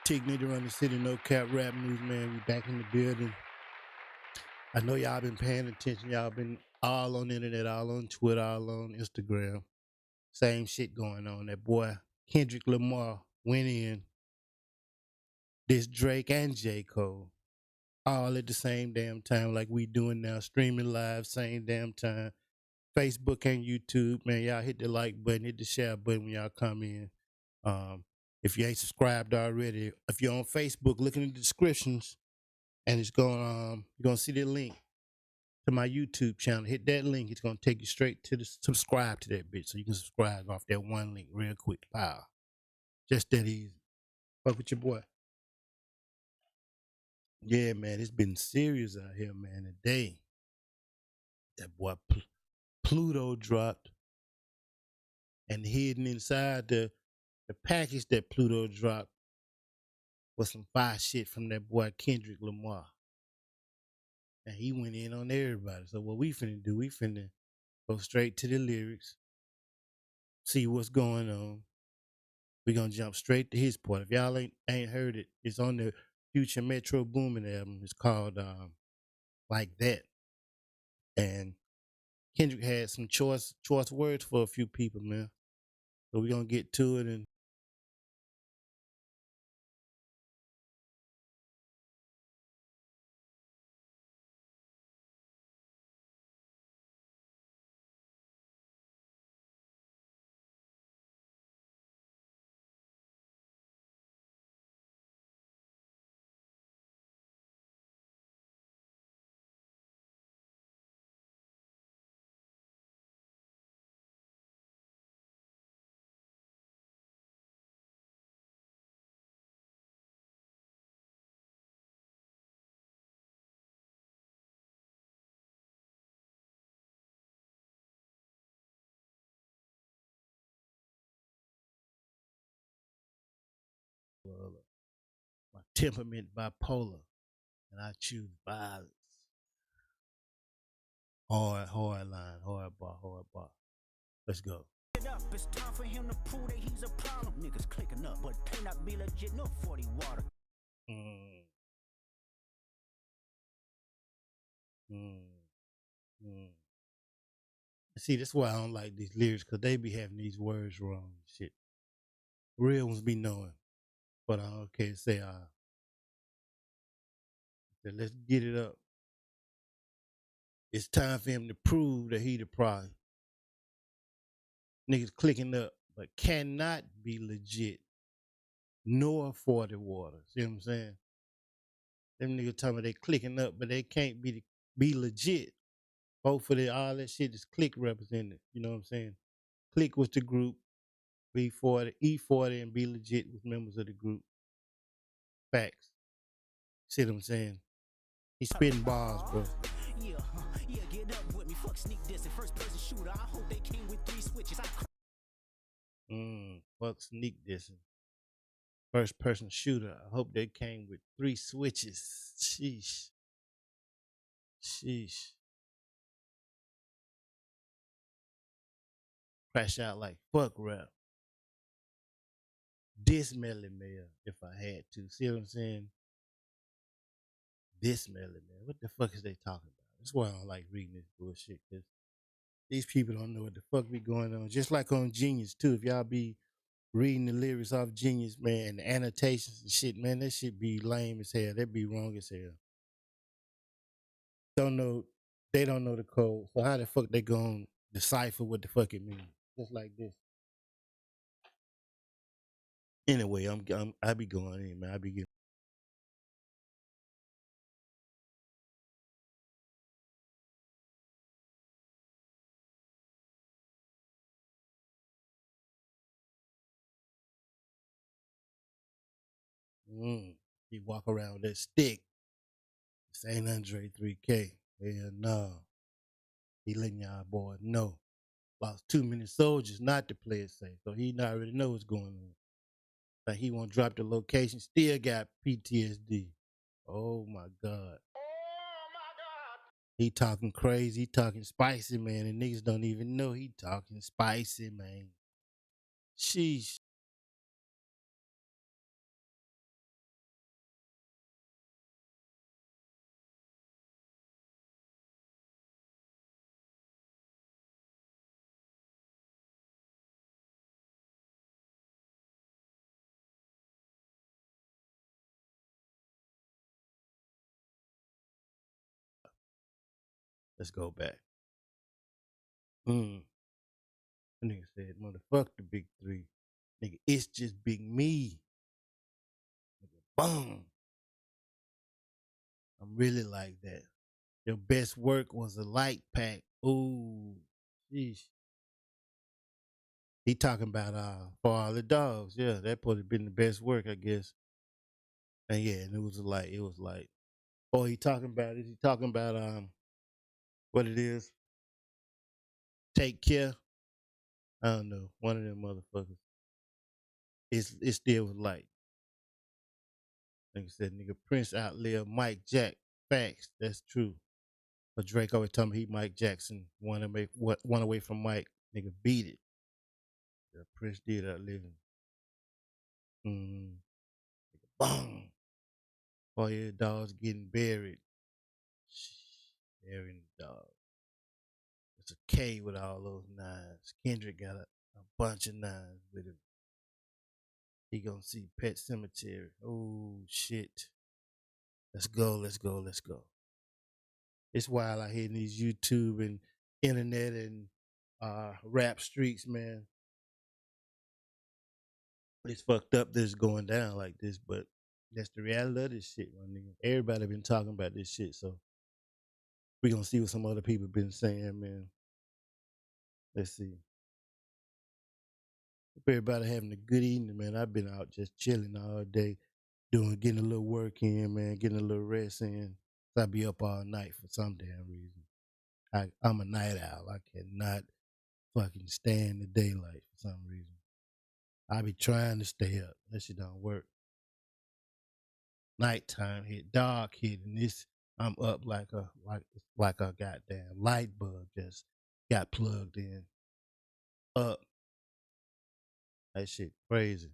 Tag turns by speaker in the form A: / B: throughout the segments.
A: Tigney to run the city, no cap rap news, man. We back in the building. I know y'all been paying attention. Y'all been all on the internet, all on Twitter, all on Instagram. Same shit going on. That boy Kendrick Lamar went in this Drake and J. Cole all at the same damn time, like we doing now, streaming live, same damn time. Facebook and YouTube, man. Y'all hit the like button, hit the share button when y'all come in. If you ain't subscribed already, if you're on Facebook, look in the descriptions, and it's going you're gonna see the link to my YouTube channel. Hit that link. It's gonna take you straight to the subscribe to that bitch, so you can subscribe off that one link real quick. Pow, just that easy. Fuck with your boy. Yeah, man, it's been serious out here, man. Today, that boy Pluto dropped, and hidden inside the package that Pluto dropped was some fire shit from that boy Kendrick Lamar. And he went in on everybody. So what we finna do, we finna go straight to the lyrics, see what's going on. We gonna jump straight to his part. If y'all ain't heard it, it's on the Future Metro Boomin album. It's called Like That. And Kendrick had some choice words for a few people, man. So we gonna get to it. And my temperament bipolar, and I choose violence. Hard line, hard bar. Let's go.
B: It's time for him to prove that he's a problem. Niggas clicking up, but they not be legit, no 40 water.
A: See, that's why I don't like these lyrics, because they be having these words wrong and shit. Real ones be knowing. But I don't care. Say, let's get it up. It's time for him to prove that he the problem. Niggas clicking up, but cannot be legit, nor 40 water. See what I'm saying? Them niggas talking about they clicking up, but they can't be legit. Both of all that shit is click represented. You know what I'm saying? Click was the group. B40, E40, and Be Legit was members of the group. Facts. See what I'm saying? He's spitting bars, bro.
B: Yeah, get up with me. Fuck sneak this and first person shooter. I hope they came with 3 switches.
A: Fuck sneak dissing. First person shooter. I hope they came with 3 switches. Sheesh. Crash out like fuck rap. This Melly Mel, if I had to. See what I'm saying? This Melly Mel. What the fuck is they talking about? That's why I don't like reading this bullshit, because these people don't know what the fuck be going on. Just like on Genius, too. If y'all be reading the lyrics off Genius, man, and the annotations and shit, man, that shit be lame as hell. That be wrong as hell. They don't know the code. So how the fuck they gonna decipher what the fuck it means? Just like this. Anyway, I be going in, man. I be getting. He walk around with that stick. St. Andre 3K. Hell no. He letting y'all boys know. Lost too many soldiers not to play it safe. So he not already know what's going on. Like he won't drop the location. Still got PTSD. Oh my God. He talking crazy. He talking spicy, man. And niggas don't even know he talking spicy, man. Sheesh. Let's go back. The nigga said, motherfuck the big three. Nigga, it's just big me. Nigga, boom. I'm really like that. Your best work was a light pack. Ooh, sheesh. He talking about for all the dogs. Yeah, that would have been the best work, I guess. And yeah, and it was light. It was light. Oh, he talking about is he talking about what it is? Take care. I don't know. One of them motherfuckers. It still was light. Nigga said nigga Prince outlived Mike Jack. Facts. That's true. But Drake always told me he Mike Jackson one away from Mike. Nigga beat it. Yeah, Prince did outlive him. Boom. Oh yeah, dogs getting buried. Burying the dog. It's a K with all those nines. Kendrick got a bunch of nines with him. He gonna see Pet Cemetery. Oh shit. Let's go. It's wild out here in these YouTube and internet and rap streets, man. It's fucked up this going down like this, but that's the reality of this shit, my nigga. Everybody been talking about this shit, so we gonna see what some other people been saying, man. Let's see. Hope everybody having a good evening, man. I've been out just chilling all day, getting a little work in, man, getting a little rest in. So I be up all night for some damn reason. I'm a night owl. I cannot fucking stand the daylight for some reason. I be trying to stay up. That shit don't work. Nighttime hit, dark hit, and I'm up like a goddamn light bulb just got plugged in. Up. That shit crazy.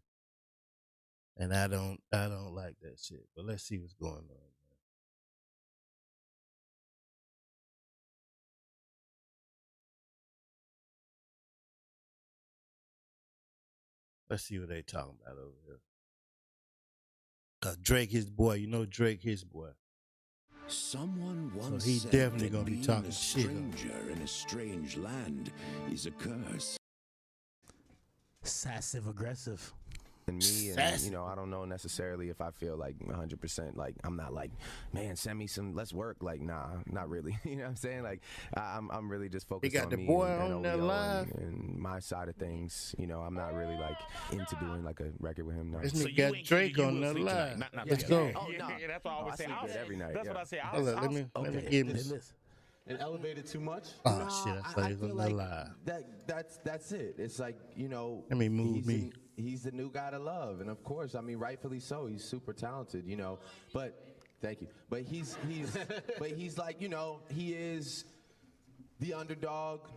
A: And I don't like that shit. But let's see what's going on, man. Let's see what they talking about over here. Drake his boy, you know Drake his boy.
C: Someone once
A: So he
C: said
A: definitely
C: that
A: gonna be
C: being
A: talking
C: a
A: shit on
C: stranger in a strange land is a curse.
D: Passive aggressive.
E: And me, and
A: Sassy.
E: you know, I don't know necessarily if I feel like 100%. Like I'm not like, man, send me some, let's work. Like, nah, not really. You know what I'm saying? Like, I'm really just focused
A: got
E: on
A: the
E: me
A: boy
E: and
A: on that
E: OVO
A: live.
E: and my side of things. You know, I'm not really like into doing like a record with him. No.
A: This
F: So
A: nigga
F: you
A: got
F: ain't
A: Drake
F: you
A: on
F: will
A: the
F: sleep tonight.
A: live.
F: Not
A: Let's
F: yeah,
A: go.
F: Yeah,
E: Oh, no.
F: yeah, that's what I
E: Oh,
F: always
E: I
F: say.
E: sleep good every night,
F: That's
E: yeah.
F: what I say.
A: Hold up, let me give
D: Then
A: this.
D: listen.
G: And elevated too much?
A: Oh shit, I saw he was on the
G: like
A: live.
G: that's it. It's like, you know,
A: Let me move me.
G: He's the new guy to love, and of course, I mean, rightfully so. He's super talented, you know. But thank you. But he's but he's like, you know, he is the underdog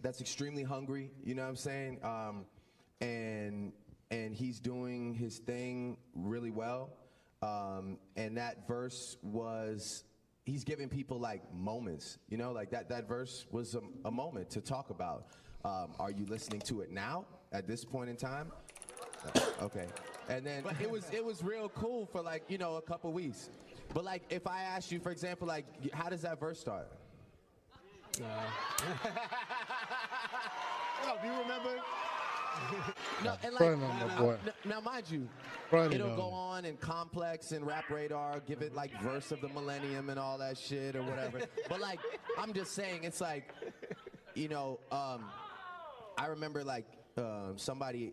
G: that's extremely hungry. You know what I'm saying? And he's doing his thing really well. And that verse was. He's giving people like moments, you know, like that verse was a moment to talk about. Are you listening to it now at this point in time? Okay. And then it was real cool for like, you know, a couple weeks. But like if I asked you, for example, like how does that verse start?
D: Oh, do you remember?
G: No, and
A: Front on my boy.
G: now mind you,
A: Front
G: it'll
A: on
G: go
A: him.
G: on and Complex and Rap Radar, give it like verse of the millennium and all that shit or whatever. But like, I'm just saying, it's like, you know, I remember like somebody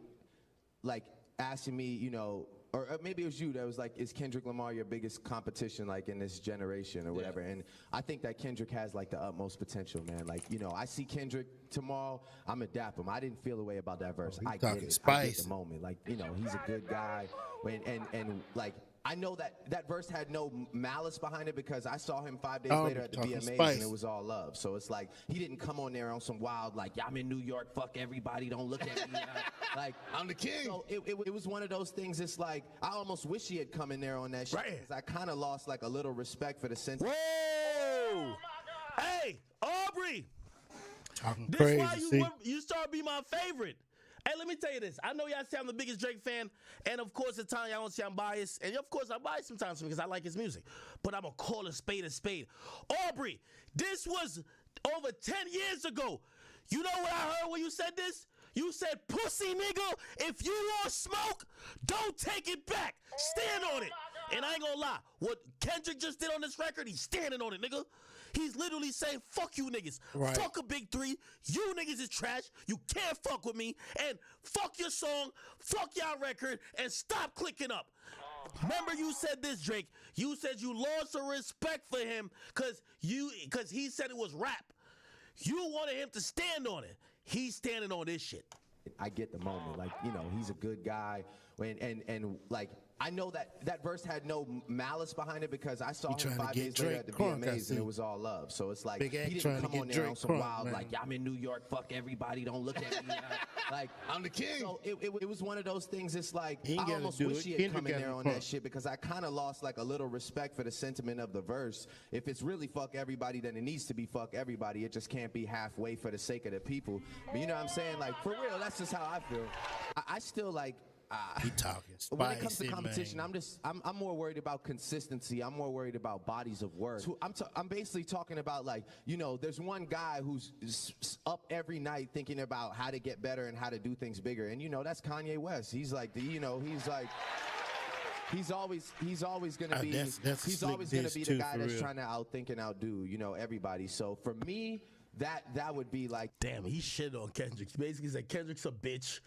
G: like asking me, you know, or maybe it was you that was like, is Kendrick Lamar your biggest competition like in this generation or whatever? And I think that Kendrick has like the utmost potential, man. Like, you know, I see Kendrick tomorrow, I'm gonna dap him. I didn't feel the way about that verse.
A: he
G: I get
A: talking
G: it. I get
A: spicy.
G: the moment. Like, you know, he's a good guy. And like, I know that verse had no malice behind it because I saw him 5 days
A: Oh,
G: later at the
A: talking
G: VMAs
A: spice.
G: and it was all love. So it's like, he didn't come on there on some wild, like, yeah, I'm in New York, fuck everybody, don't look at me. Like, I'm the king. So it was one of those things, it's like, I almost wish he had come in there on that shit.
A: Right.
G: 'Cause I kind of lost like a little respect for the sense.
F: Whoa! Hey, Aubrey,
A: Talking
F: this
A: crazy.
F: why
A: See?
F: you start be my favorite. Hey, let me tell you this. I know y'all say I'm the biggest Drake fan, and of course, at times y'all don't say I'm biased, and of course I'm biased sometimes because I like his music. But I'm gonna call a spade a spade. Aubrey, this was over 10 years ago. You know what I heard when you said this? You said, pussy nigga, if you want smoke, don't take it back. Stand on it. And I ain't gonna lie, what Kendrick just did on this record, he's standing on it, nigga. He's literally saying, fuck you niggas.
A: Right.
F: Fuck a big three. You niggas is trash. You can't fuck with me. And fuck your song, fuck y'all record, and stop clicking up. Remember you said this, Drake. You said you lost the respect for him because he said it was rap. You wanted him to stand on it. He's standing on this shit.
G: I get the moment. Like, you know, he's a good guy. And like, I know that verse had no malice behind it because I saw him
A: trying to
G: 5
A: get
G: days later
A: Drake
G: at the
A: crunk, I
G: VMAs
A: see.
G: and it was all love. So it's like,
A: Big Act
G: he
A: trying
G: didn't
A: to
G: come on
A: get
G: there
A: Drake
G: on some
A: crunk,
G: wild,
A: man.
G: like, yeah, I'm in New York, fuck everybody, don't look at me. Like,
D: I'm the king.
G: so it was one of those things. It's like,
A: He ain't
G: I
A: gotta
G: almost
A: do
G: wish
A: it.
G: he had
A: Kendrick
G: come in
A: got
G: there
A: him
G: on
A: crunk.
G: that shit because I kind of lost like a little respect for the sentiment of the verse. If it's really fuck everybody, then it needs to be fuck everybody. It just can't be halfway for the sake of the people. But you know what I'm saying? Like, for real, that's just how I feel. I still like,
A: He talking
G: when it comes to
A: spicy,
G: competition,
A: man.
G: I'm more worried about consistency. I'm more worried about bodies of work. So I'm basically talking about, like, you know, there's one guy who's up every night thinking about how to get better and how to do things bigger, and you know that's Kanye West. He's like he's always gonna be
A: that's a
G: he's
A: slick
G: always gonna
A: diss
G: be
A: too,
G: the guy
A: for
G: that's
A: real.
G: trying to outthink and outdo, you know, everybody. So for me, that would be like.
F: Damn, he shit on Kendrick. He basically said Kendrick's a bitch.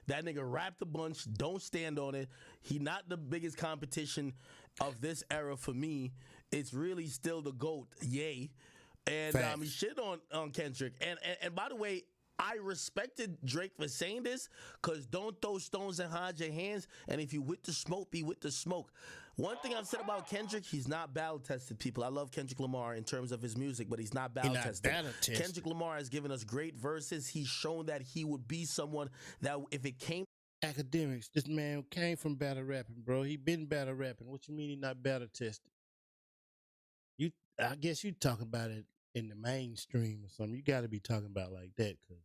F: That nigga rapped a bunch. Don't stand on it. He not the biggest competition of this era for me. It's really still the GOAT. Yay. And
A: Facts.
F: he shit on Kendrick. And by the way, I respected Drake for saying this because don't throw stones and hide your hands. And if you with the smoke, be with the smoke. One thing I've said about Kendrick, he's not battle tested, people. I love Kendrick Lamar in terms of his music, but he's not battle
A: not
F: tested.
A: battle tested.
F: Kendrick Lamar has given us great verses. He's shown that he would be someone that if it came
A: Academics. This man came from battle rapping, bro. He been battle rapping. What you mean he not battle tested? I guess you talking about it in the mainstream or something. You got to be talking about like that, cause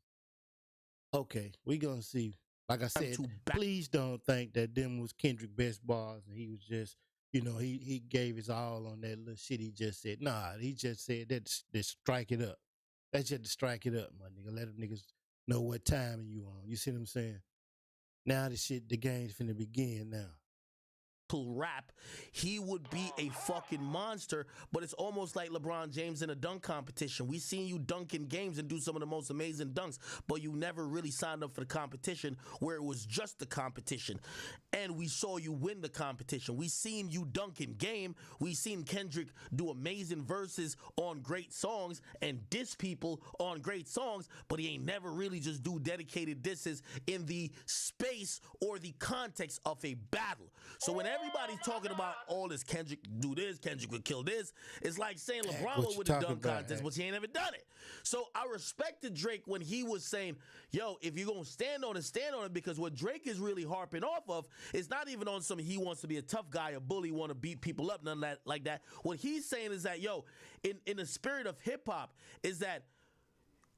A: okay, we gonna see. Like I said,
F: to
A: please don't think that them was Kendrick best bars and he was just, you know, he gave his all on that little shit he just said. Nah, he just said that strike it up. That's just to strike it up, my nigga. Let them niggas know what time you on. You see what I'm saying? Now the game's finna begin now.
F: rap, he would be a fucking monster. But it's almost like LeBron James in a dunk competition. We seen you dunk in games and do some of the most amazing dunks, but you never really signed up for the competition where it was just the competition. And we saw you win the competition. We seen you dunk in game. We seen Kendrick do amazing verses on great songs and diss people on great songs, but he ain't never really just do dedicated disses in the space or the context of a battle. So when everybody's talking about all this Kendrick do this, Kendrick would kill this, it's like saying LeBron
A: what
F: would
A: you
F: win the
A: talking
F: dunk
A: about,
F: contest,
A: Hank?
F: but he ain't ever done it. So I respected Drake when he was saying, yo, if you're going to stand on it, because what Drake is really harping off of is not even on some he wants to be a tough guy, a bully, want to beat people up, none of that like that. What he's saying is that, yo, in the spirit of hip hop, is that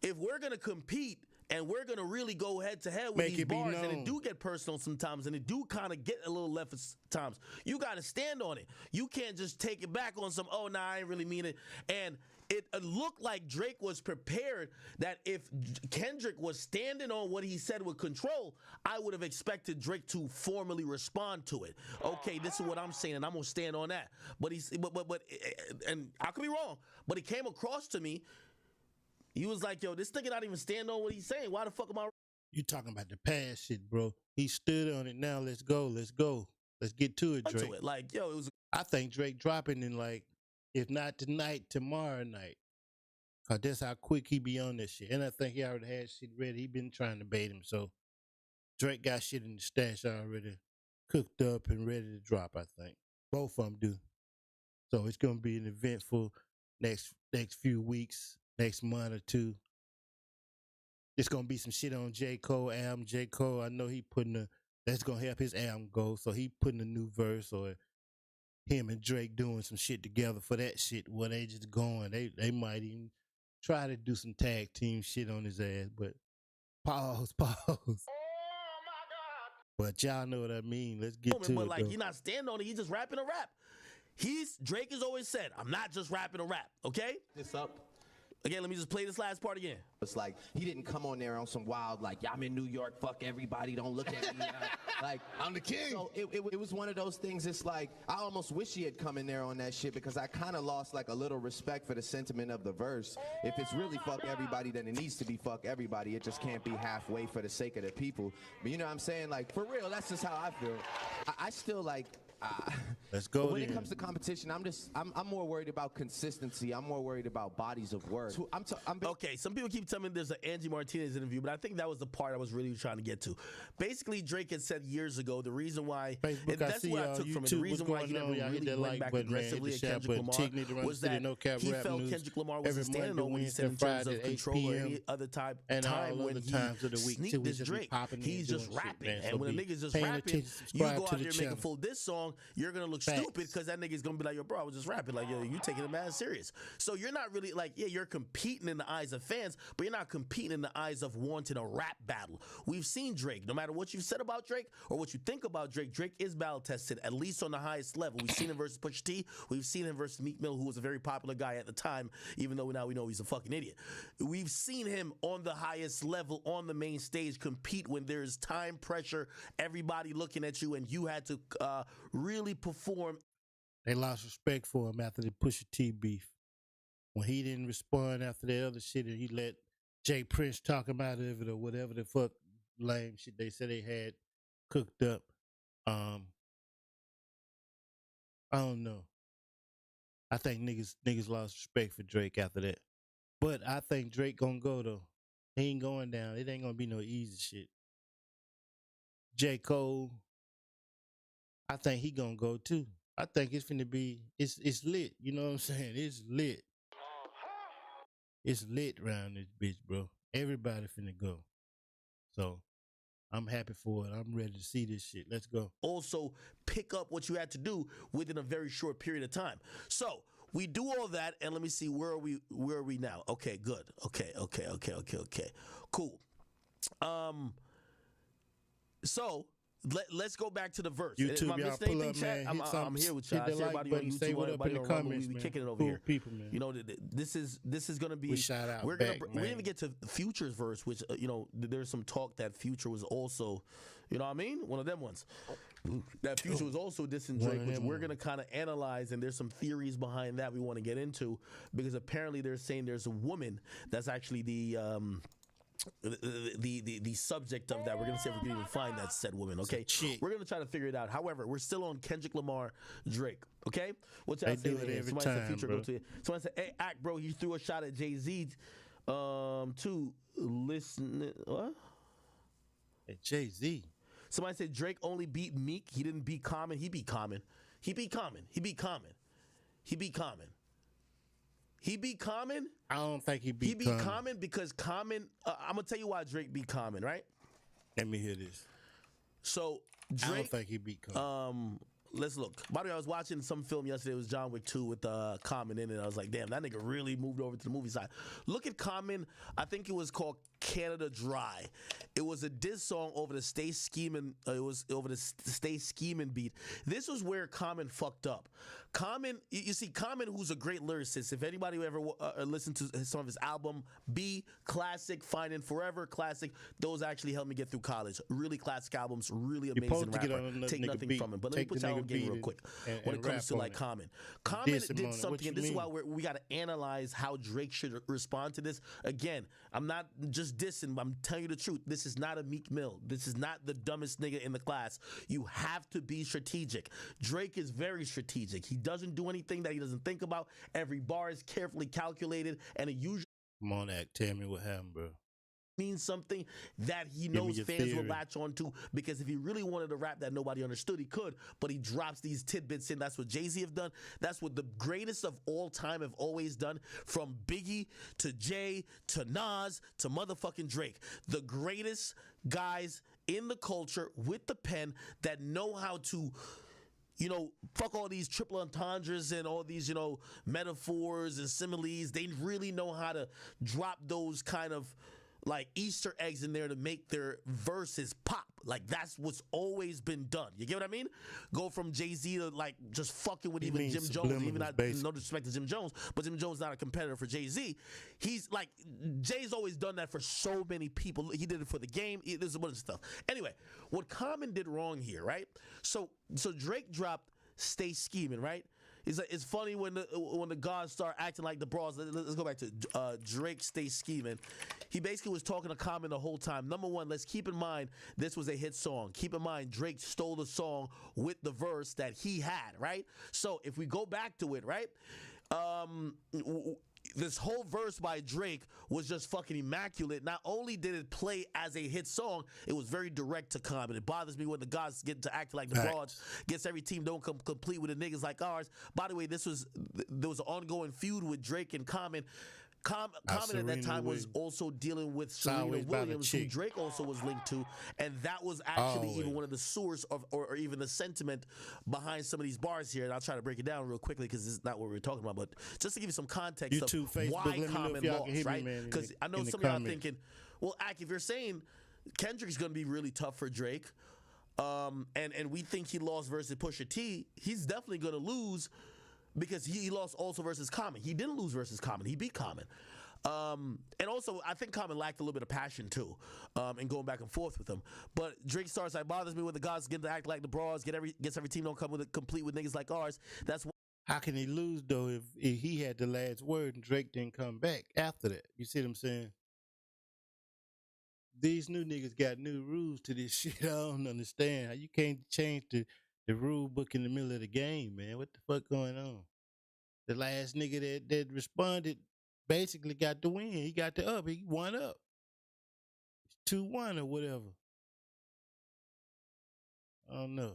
F: if we're going to compete and we're going to really go head to head with
A: Make
F: these
A: it be
F: bars, and
A: known.
F: it do get personal sometimes, and it do kind of get a little left at times, you got to stand on it. You can't just take it back on some, oh, nah, I ain't really mean it. And it looked like Drake was prepared that if Kendrick was standing on what he said with control, I would have expected Drake to formally respond to it. Okay, this is what I'm saying, and I'm going to stand on that. But and I could be wrong, but it came across to me, he was like, yo, this nigga not even stand on what he's saying. Why the fuck am I?
A: You talking about the past shit, bro. He stood on it. Now let's go. Let's go. Let's get to it, Drake.
F: To it? Like, yo, it was
A: I think Drake dropping in like, if not tonight, tomorrow night. Cause that's how quick he be on this shit. And I think he already had shit ready. He been trying to bait him. So Drake got shit in the stash already cooked up and ready to drop, I think. Both of them do. So it's gonna be an eventful next few weeks, next month or two. It's gonna be some shit on J. Cole album. J. Cole, I know he that's gonna help his album go. So he putting a new verse, or him and Drake doing some shit together for that shit where they just going. They might even try to do some tag team shit on his ass, but pause. But y'all know what I mean. Let's get
F: moment,
A: to
F: but
A: it.
F: like
A: though.
F: you're not standing on it. He's just rapping a rap. Drake has always said, I'm not just rapping a rap. Okay.
G: This up.
F: Again, let me just play this last part again.
G: It's like he didn't come on there on some wild like, yeah, I'm in New York, fuck everybody, don't look at me. Like
D: I'm the king.
G: So it was one of those things. It's like I almost wish he had come in there on that shit because I kind of lost like a little respect for the sentiment of the verse. If it's really fuck everybody, then it needs to be fuck everybody. It just can't be halfway for the sake of the people. But you know what I'm saying? Like for real, that's just how I feel. I still like.
A: Let's go.
G: But when it
A: then.
G: comes to competition, I'm more worried about consistency. I'm more worried about bodies of work. So I'm
F: Okay, some people keep telling me there's an Angie Martinez interview, but I think that was the part I was really trying to get to. Basically, Drake had said years ago the reason why,
A: Facebook,
F: and that's what I took from it. The
A: YouTube,
F: reason
A: what's
F: why he
A: going
F: never
A: on? Y'all hit
F: really
A: that
F: went
A: like
F: back
A: button, man.
F: aggressively
A: Hit
F: at
A: the
F: Kendrick
A: share
F: Lamar
A: button. Tigney, the Run
F: was
A: City,
F: that
A: No Cap
F: he
A: Rap
F: felt
A: News.
F: Kendrick Lamar
A: Every
F: wasn't standing
A: Monday,
F: on what he said in
A: Wednesday,
F: terms
A: Friday
F: of
A: at 8
F: control or
A: p.m.
F: any other time
A: and all
F: when
A: other
F: he
A: times of the week
F: sneaked
A: till we
F: this
A: just be
F: Drake.
A: popping in
F: He's
A: doing
F: just
A: shit,
F: rapping,
A: man.
F: and
A: So
F: when a
A: be
F: nigga's just
A: paying
F: rapping,
A: attention,
F: you
A: subscribe
F: go
A: to
F: out
A: the
F: there and make a
A: channel.
F: full diss song, you're gonna look
A: Facts.
F: stupid because that nigga's gonna be like, yo, bro, I was just rapping. Like, yo, you taking it mad serious. So you're not really like, yeah, you're competing in the eyes of fans, but you're not competing in the eyes of wanting a rap battle. We've seen Drake. No matter what you've said about Drake or what you think about Drake, Drake is battle tested, at least on the highest level. We've seen him versus Pusha T. We've seen him versus Meek Mill, who was a very popular guy at the time, even though now we know he's a fucking idiot. We've seen him on the highest level, on the main stage, compete when there's time pressure, everybody looking at you, and you had to really perform.
A: They lost respect for him after the Pusha T beef. When he didn't respond after that other shit and he let Jay Prince talk about it or whatever the fuck lame shit they said they had cooked up. I don't know. I think niggas lost respect for Drake after that. But I think Drake gonna go though. He ain't going down. It ain't gonna be no easy shit. J. Cole, I think he gonna go too. I think it's finna be it's lit. You know what I'm saying? It's lit. It's lit around this bitch, bro. Everybody finna go. So I'm happy for it. I'm ready to see this shit. Let's go.
F: Also pick up what you had to do within a very short period of time. So we do all that, and let me see, where are we now? Okay, good. Okay. Cool. So let's go back to the verse.
A: YouTube,
F: Am I
A: y'all
F: missing
A: pull
F: anything,
A: up,
F: chat?
A: man. Hit
F: I'm here with y'all.
A: hit the like
F: Everybody
A: button,
F: on
A: say
F: YouTube,
A: what up
F: everybody
A: in the
F: on Rumble,
A: comments,
F: we
A: man.
F: kicking it over
A: Cool
F: here.
A: people, man.
F: You know, this is gonna be.
A: We shout out
F: We're
A: back,
F: we didn't
A: man.
F: even get to Future's verse, which there's some talk that Future was also, you know what I mean, one of them ones. That Future was also dissing
A: One
F: Drake,
A: of
F: which
A: them
F: we're
A: ones.
F: gonna kind of analyze, and there's some theories behind that we want to get into, because apparently they're saying there's a woman that's actually the subject of that. We're gonna see if we can even find that said woman. Okay,
A: chick.
F: we're gonna try to figure it out. However, we're still on Kendrick Lamar, Drake. Okay, what's y'all
A: They do
F: saying
A: it
F: here?
A: every
F: Somebody said
A: time,
F: Future
A: bro.
F: go to it. Somebody said, "Hey, act, bro, he threw a shot at Jay-Z." To listen, what?
A: Hey, Jay-Z.
F: Somebody said Drake only beat Meek. He didn't beat Common. He beat Common. He beat Common. He beat Common. He beat Common. He beat Common.
A: I don't think he beat
F: He beat
A: Common.
F: Common because Common. I'm gonna tell you why Drake beat Common, right?
A: Let me hear this.
F: So
A: I don't
F: Drake.
A: think he beat Common.
F: Let's look. By the way, I was watching some film yesterday. It was John Wick 2 with Common in it. I was like, damn, that nigga really moved over to the movie side. Look at Common. I think it was called Canada Dry. It was a diss song over the Stay Scheming. It was over the Stay Scheming beat. This was where Common fucked up. Common, you see, Common, who's a great lyricist. If anybody who ever listened to some of his album, B, classic, Finding Forever, classic. Those actually helped me get through college. Really classic albums, really amazing
A: supposed to get
F: rapper.
A: on another
F: Take
A: nigga
F: nothing
A: beat.
F: from him. But let me
A: Take
F: put
A: the
F: y'all
A: nigga
F: on game
A: beat
F: real quick
A: and
F: when it comes
A: rap
F: to
A: on
F: like
A: it.
F: Common. Common
A: Diss him on
F: did
A: it. What
F: something,
A: you
F: and this is
A: mean?
F: why we got to analyze how Drake should respond to this. Again, I'm not just dissing, I'm telling you the truth. This is not a Meek Mill. This is not the dumbest nigga in the class. You have to be strategic. Drake is very strategic. He doesn't do anything that he doesn't think about. Every bar is carefully calculated, and it usually
A: Come on, Act. Tell me what happened, bro.
F: means something that he
A: me
F: knows
A: your
F: fans will
A: theory.
F: latch on to, because if he really wanted to rap that nobody understood, he could, but he drops these tidbits in. That's what Jay-Z have done. That's what the greatest of all time have always done, from Biggie to Jay to Nas to motherfucking Drake. The greatest guys in the culture with the pen that know how to, you know, fuck all these triple entendres and all these, you know, metaphors and similes. They really know how to drop those kind of like Easter eggs in there to make their verses pop. Like that's what's always been done. You get what I mean? Go from Jay-Z to like just fucking with
A: You
F: even
A: mean
F: Jim Jones. Even
A: subliminals,
F: not,
A: basically.
F: no disrespect to Jim Jones, but Jim Jones is not a competitor for Jay-Z. He's like Jay's always done that for so many people. He did it for the game. There's a bunch of stuff. Anyway, what Common did wrong here, right? So Drake dropped "Stay Scheming," right? It's funny when the gods start acting like the bras. Let's go back to Drake "Stay Scheming." He basically was talking to Common the whole time. Number one, let's keep in mind this was a hit song. Keep in mind Drake stole the song with the verse that he had, right? So if we go back to it, right? This whole verse by Drake was just fucking immaculate. Not only did it play as a hit song, it was very direct to Common. It bothers me when the guys get to act like the
A: Facts.
F: broads. Gets every team don't come complete with the niggas like ours. By the way, there was an ongoing feud with Drake and Common. Common at that
A: Serena
F: time was
A: Williams.
F: also dealing with
A: It's
F: Serena
A: always about a
F: Williams, who
A: chick.
F: Drake also was linked to, and that was actually even
A: Always.
F: one of the source of, or even the sentiment behind some of these bars here. And I'll try to break it down real quickly because this is not what we're talking about, but just to give you some context of
A: YouTube, Facebook,
F: why
A: let me know if
F: Common
A: y'all can
F: lost,
A: hit me,
F: right?
A: man, in
F: Because
A: the-
F: I know
A: in the
F: some of y'all
A: comments.
F: thinking, well, Ak, if you're saying Kendrick's going to be really tough for Drake, and we think he lost versus Pusha T, he's definitely going to lose because he lost also versus Common. He didn't lose versus Common. He beat Common. And also, I think Common lacked a little bit of passion too, in going back and forth with him. But Drake starts, "It bothers me when the guys get to act like the bras, gets every team don't come with it complete with niggas like ours." That's
A: How can he lose though if he had the last word and Drake didn't come back after that? You see what I'm saying? These new niggas got new rules to this shit. I don't understand how you can't change the rule book in the middle of the game, man. What the fuck going on? The last nigga that responded basically got the win. He got the up. He won up. 2-1 or whatever. I don't know.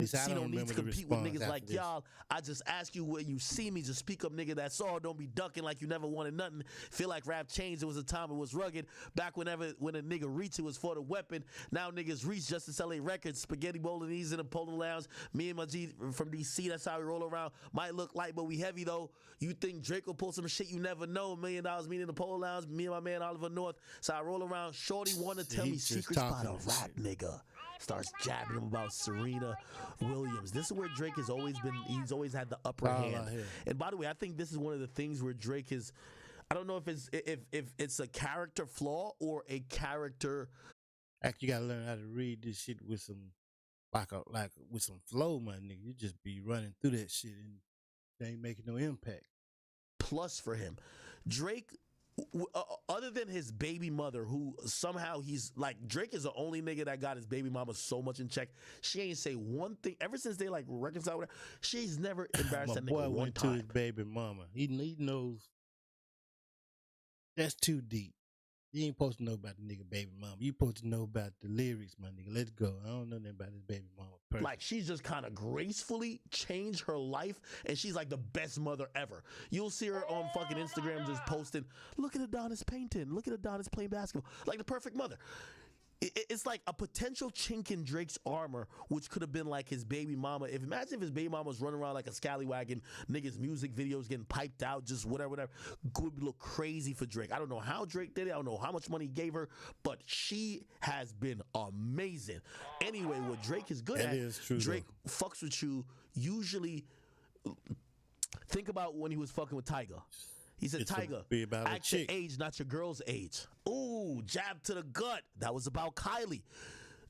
A: At least I
F: Casino
A: don't
F: needs
A: remember
F: to
A: the
F: compete with
A: response
F: niggas
A: after
F: like
A: this.
F: y'all. I just ask you when you see me, just speak up, nigga. That's all. Don't be ducking like you never wanted nothing. Feel like rap changed. It was a time it was rugged. Back when a nigga reached, it was for the weapon. Now niggas reach just to sell a record. Spaghetti bolognese in the polo lounge. Me and my G from DC, that's how we roll around. Might look light, but we heavy though. You think Drake will pull some shit you never know? $1 million meeting in the polo lounge. Me and my man Oliver North. So I roll around. Shorty wanna tell me
A: He's just
F: secrets about a
A: talking
F: rap nigga. Starts jabbing him about Serena Williams. This is where Drake has always been. He's always had the upper
A: All
F: hand.
A: out here.
F: And by the way, I think this is one of the things where Drake is. I don't know if it's a character flaw or a character.
A: Actually, you gotta learn how to read this shit with some with some flow, my nigga. You just be running through that shit and it ain't making no impact.
F: Plus for him. Drake, other than his baby mother, who somehow he's like, Drake is the only nigga that got his baby mama so much in check. She ain't say one thing ever since they like reconciled with her. She's never embarrassed
A: My
F: that
A: boy
F: nigga one
A: went to his
F: time.
A: baby mama. He knows that's too deep. You ain't supposed to know about the nigga baby mama. You supposed to know about the lyrics, my nigga. Let's go. I don't know nothing about his baby mama. Personally.
F: Like she's just kind of gracefully changed her life, and she's like the best mother ever. You'll see her on fucking Instagram just posting, "Look at Adonis painting. Look at Adonis playing basketball." Like the perfect mother. It's like a potential chink in Drake's armor, which could have been like his baby mama. Imagine if his baby mama was running around like a scallywag and niggas' music videos getting piped out, just whatever. Could look crazy for Drake. I don't know how Drake did it. I don't know how much money he gave her, but she has been amazing. Anyway, what Drake is good
A: That
F: at,
A: is true,
F: Drake fucks with you. Usually, think about when he was fucking with Tyga. He said,
A: It's a-
F: "Tyga,
A: be about a
F: act your
A: chick."
F: age, not your girl's age." Ooh, jab to the gut. That was about Kylie.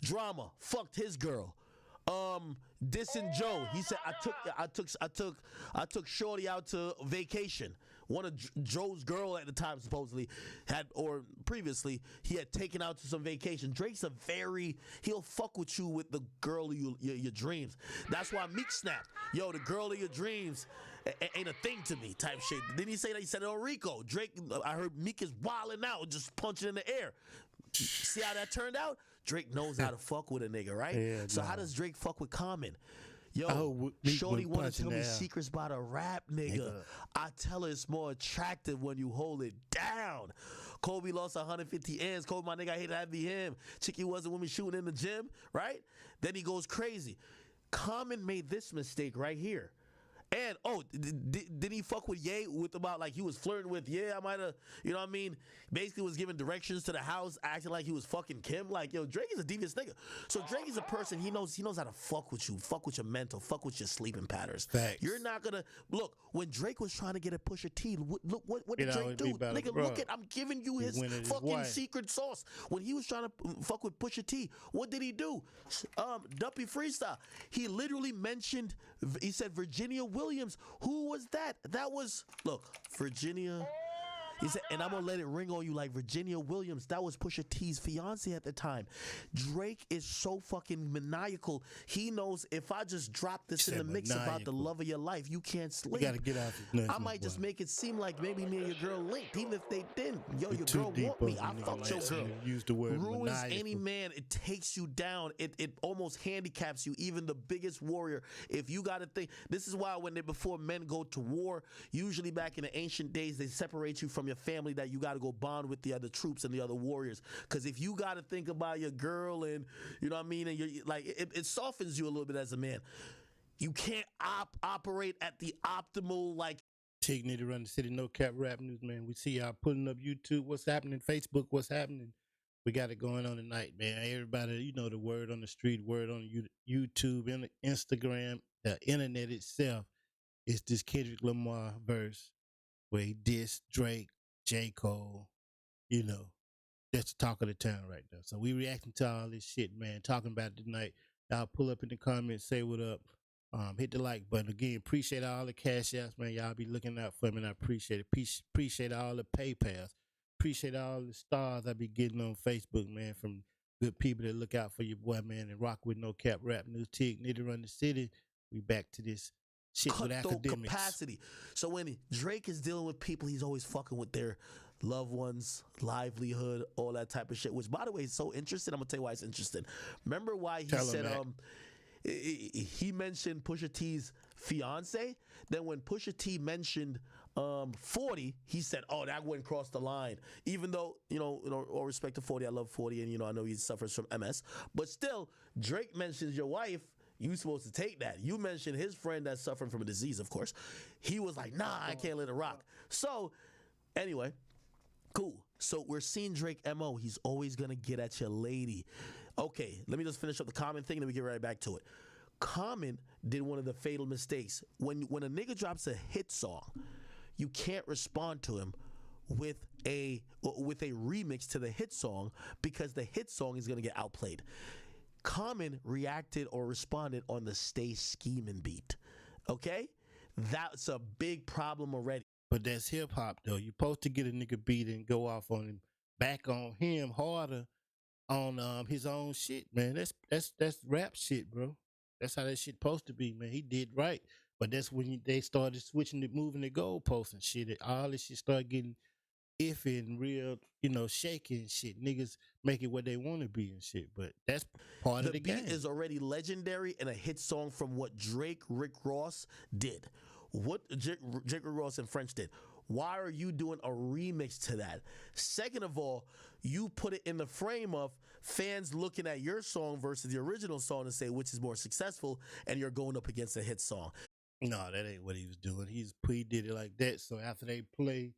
F: Drama fucked his girl. Dissing Joe. He said, I took Shorty out to vacation. One of Joe's girl at the time supposedly had, or previously, he had taken out to some vacation. Drake's he'll fuck with you with the girl of your dreams. That's why Meek snapped. Yo, the girl of your dreams ain't a thing to me type shit. Didn't he say that? He said it on Rico. Drake, I heard Meek is wilding out, just punching in the air. See how that turned out? Drake knows how to fuck with a nigga, right?
A: Yeah,
F: so
A: nah.
F: how does Drake fuck with Common?
A: I
F: Yo,
A: hope Meek
F: Shorty
A: wasn't
F: want to tell
A: punching
F: me
A: the air.
F: secrets about a rap nigga.
A: Nigga.
F: I tell her it's more attractive when you hold it down. Kobe lost 150 ends. Kobe, my nigga, I hate to have be him. Chicky wasn't with me shooting in the gym, right? Then he goes crazy. Common made this mistake right here. And, did he fuck with Ye with about like he was flirting with? Yeah, I might have. You know what I mean? Basically, was giving directions to the house, acting like he was fucking Kim. Like, yo, Drake is a devious nigga. So Drake is a person. He knows how to fuck with you, fuck with your mental, fuck with your sleeping patterns.
A: Facts.
F: You're not gonna look when Drake was trying to get at Pusha T. Look what did
A: It
F: Drake
A: always
F: do?
A: be about a
F: Nigga,
A: bro.
F: look at I'm giving you
A: He
F: his
A: went at his
F: fucking
A: wife.
F: secret sauce. When he was trying to fuck with Pusha T, what did he do? Duppy Freestyle. He literally mentioned. He said Virginia Williams. Who was that? That was Virginia. He said, and I'm gonna let it ring on you like Virginia Williams. That was Pusha T's fiance at the time. Drake is so fucking maniacal. He knows if I just drop this in the
A: Said
F: mix about the
A: maniacal.
F: love of your life, you can't sleep.
A: You gotta get out this nuts,
F: I
A: my
F: might just
A: boy.
F: make it seem like maybe me and your girl linked, even if they didn't. Yo,
A: You're
F: your
A: too
F: girl
A: deep
F: want me.
A: on
F: I
A: the nigga
F: fucked your
A: like
F: girl.
A: that. Use the word
F: Ruins
A: maniacal.
F: any man. It takes you down. It almost handicaps you. Even the biggest warrior. If you got to think, this is why before men go to war, usually back in the ancient days, they separate you from your family. That you got to go bond with the other troops and the other warriors. Because if you got to think about your girl and you know what I mean, and you're like, it softens you a little bit as a man. You can't operate at the optimal like.
A: Tig need to run the city. No cap rap news, man. We see y'all putting up YouTube. What's happening? Facebook. What's happening? We got it going on tonight, man. Everybody, you know the word on the street, word on YouTube, and Instagram, the internet itself. It's this Kendrick Lamar verse where he dissed Drake, J. Cole. You know, that's the talk of the town right now. So we reacting to all this shit, man. Talking about it tonight. Y'all pull up in the comments, say what up. Hit the like button. Again, appreciate all the cash outs, man. Y'all be looking out for me, and I appreciate it. Appreciate all the PayPals. Appreciate all the stars I be getting on Facebook, man, from good people that look out for your boy, man, and rock with No Cap Rap News. Tig need to run the city. We back to this shit with
F: Cutthroat
A: academics.
F: capacity. So when Drake is dealing with people, he's always fucking with their loved ones, livelihood, all that type of shit. Which, by the way, is so interesting. I'm gonna tell you why it's interesting. Remember why he
A: Tell him,
F: said
A: Mac.
F: he mentioned Pusha T's fiance. Then when Pusha T mentioned 40, he said, "Oh, that wouldn't cross the line." Even though all respect to 40, I love 40, and I know he suffers from MS, but still, Drake mentions your wife. You supposed to take that. You mentioned his friend that's suffering from a disease, of course. He was like, "Nah, I can't let it rock." So, anyway, cool. So we're seeing Drake MO. He's always gonna get at your lady. Okay, let me just finish up the Common thing, and then we get right back to it. Common did one of the fatal mistakes. When a nigga drops a hit song, you can't respond to him with a remix to the hit song because the hit song is gonna get outplayed. Common reacted or responded on the Stay Scheming beat. Okay? That's a big problem already.
A: But that's hip hop though. You're supposed to get a nigga beat and go off on him, back on him harder on his own shit, man. That's rap shit, bro. That's how that shit supposed to be, man. He did right. But that's when they started switching it, moving the goalposts and shit. All this shit started getting iffy and real, shaky and shit. Niggas make it what they want to be and shit. But that's part of the
F: beat
A: game.
F: is already legendary and a hit song from what Drake, Rick Ross did. What Drake, Rick Ross and French did. Why are you doing a remix to that? Second of all, you put it in the frame of fans looking at your song versus the original song and say which is more successful, and you're going up against a hit song.
A: No, that ain't what he was doing. He did it like that. So after they play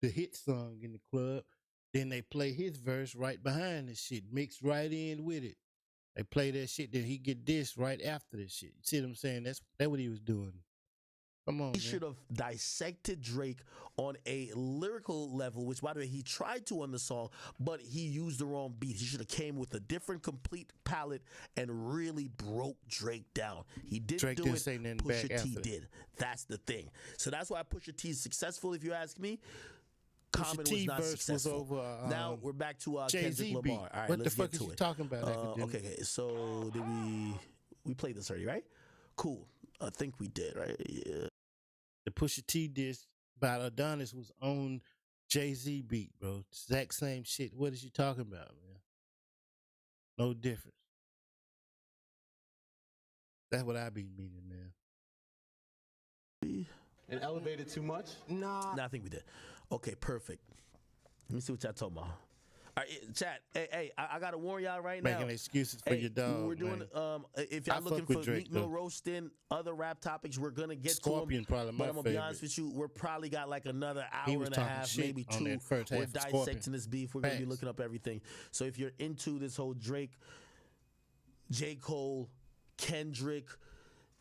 A: the hit song in the club, then they play his verse right behind the shit, mixed right in with it. They play that shit, then he get this right after this shit. You see what I'm saying? That's what he was doing. Come on,
F: He
A: man.
F: should have dissected Drake on a lyrical level, which, by the way, he tried to on the song, but he used the wrong beat. He should have came with a different, complete palette and really broke Drake down. He didn't
A: Drake
F: do
A: didn't
F: it.
A: say nothing
F: Pusha
A: back
F: T
A: after that.
F: did. That's the thing. So that's why Pusha T is successful, if you ask me.
A: Pusha
F: Common
A: T
F: was not
A: verse was
F: successful.
A: over,
F: Now we're back to
A: Jay-Z
F: Kendrick
A: beat.
F: Lamar. All right,
A: What the
F: let's
A: fuck
F: get
A: is
F: to
A: you
F: it.
A: talking about, academic?
F: Okay. So did we played this already, right? Cool. I think we did, right? Yeah.
A: The Pusha T diss about Adonis was on Jay-Z beat, bro. Exact same shit. What is you talking about, man? No difference. That's what I be meaning, man.
D: And elevated too much?
G: Nah.
F: No, I think we did. Okay, perfect. Let me see what y'all talking about. All right, chat. Hey, I gotta warn y'all right
A: Making
F: now.
A: excuses for
F: Hey,
A: your dog.
F: we're doing.
A: man.
F: If
A: I
F: y'all
A: fuck
F: looking
A: with
F: for
A: Drake,
F: Meek Mill
A: though.
F: roasting, other rap topics, we're gonna get
A: Scorpion
F: to them.
A: probably my
F: But I'm gonna be
A: favorite.
F: honest with you, we're probably got like another
A: He
F: hour
A: was
F: and a
A: talking
F: half,
A: shit
F: maybe
A: on
F: two.
A: that first
F: We're
A: half of Scorpion.
F: dissecting this beef. We're gonna be
A: Facts.
F: looking up everything. So if you're into this whole Drake, J. Cole, Kendrick.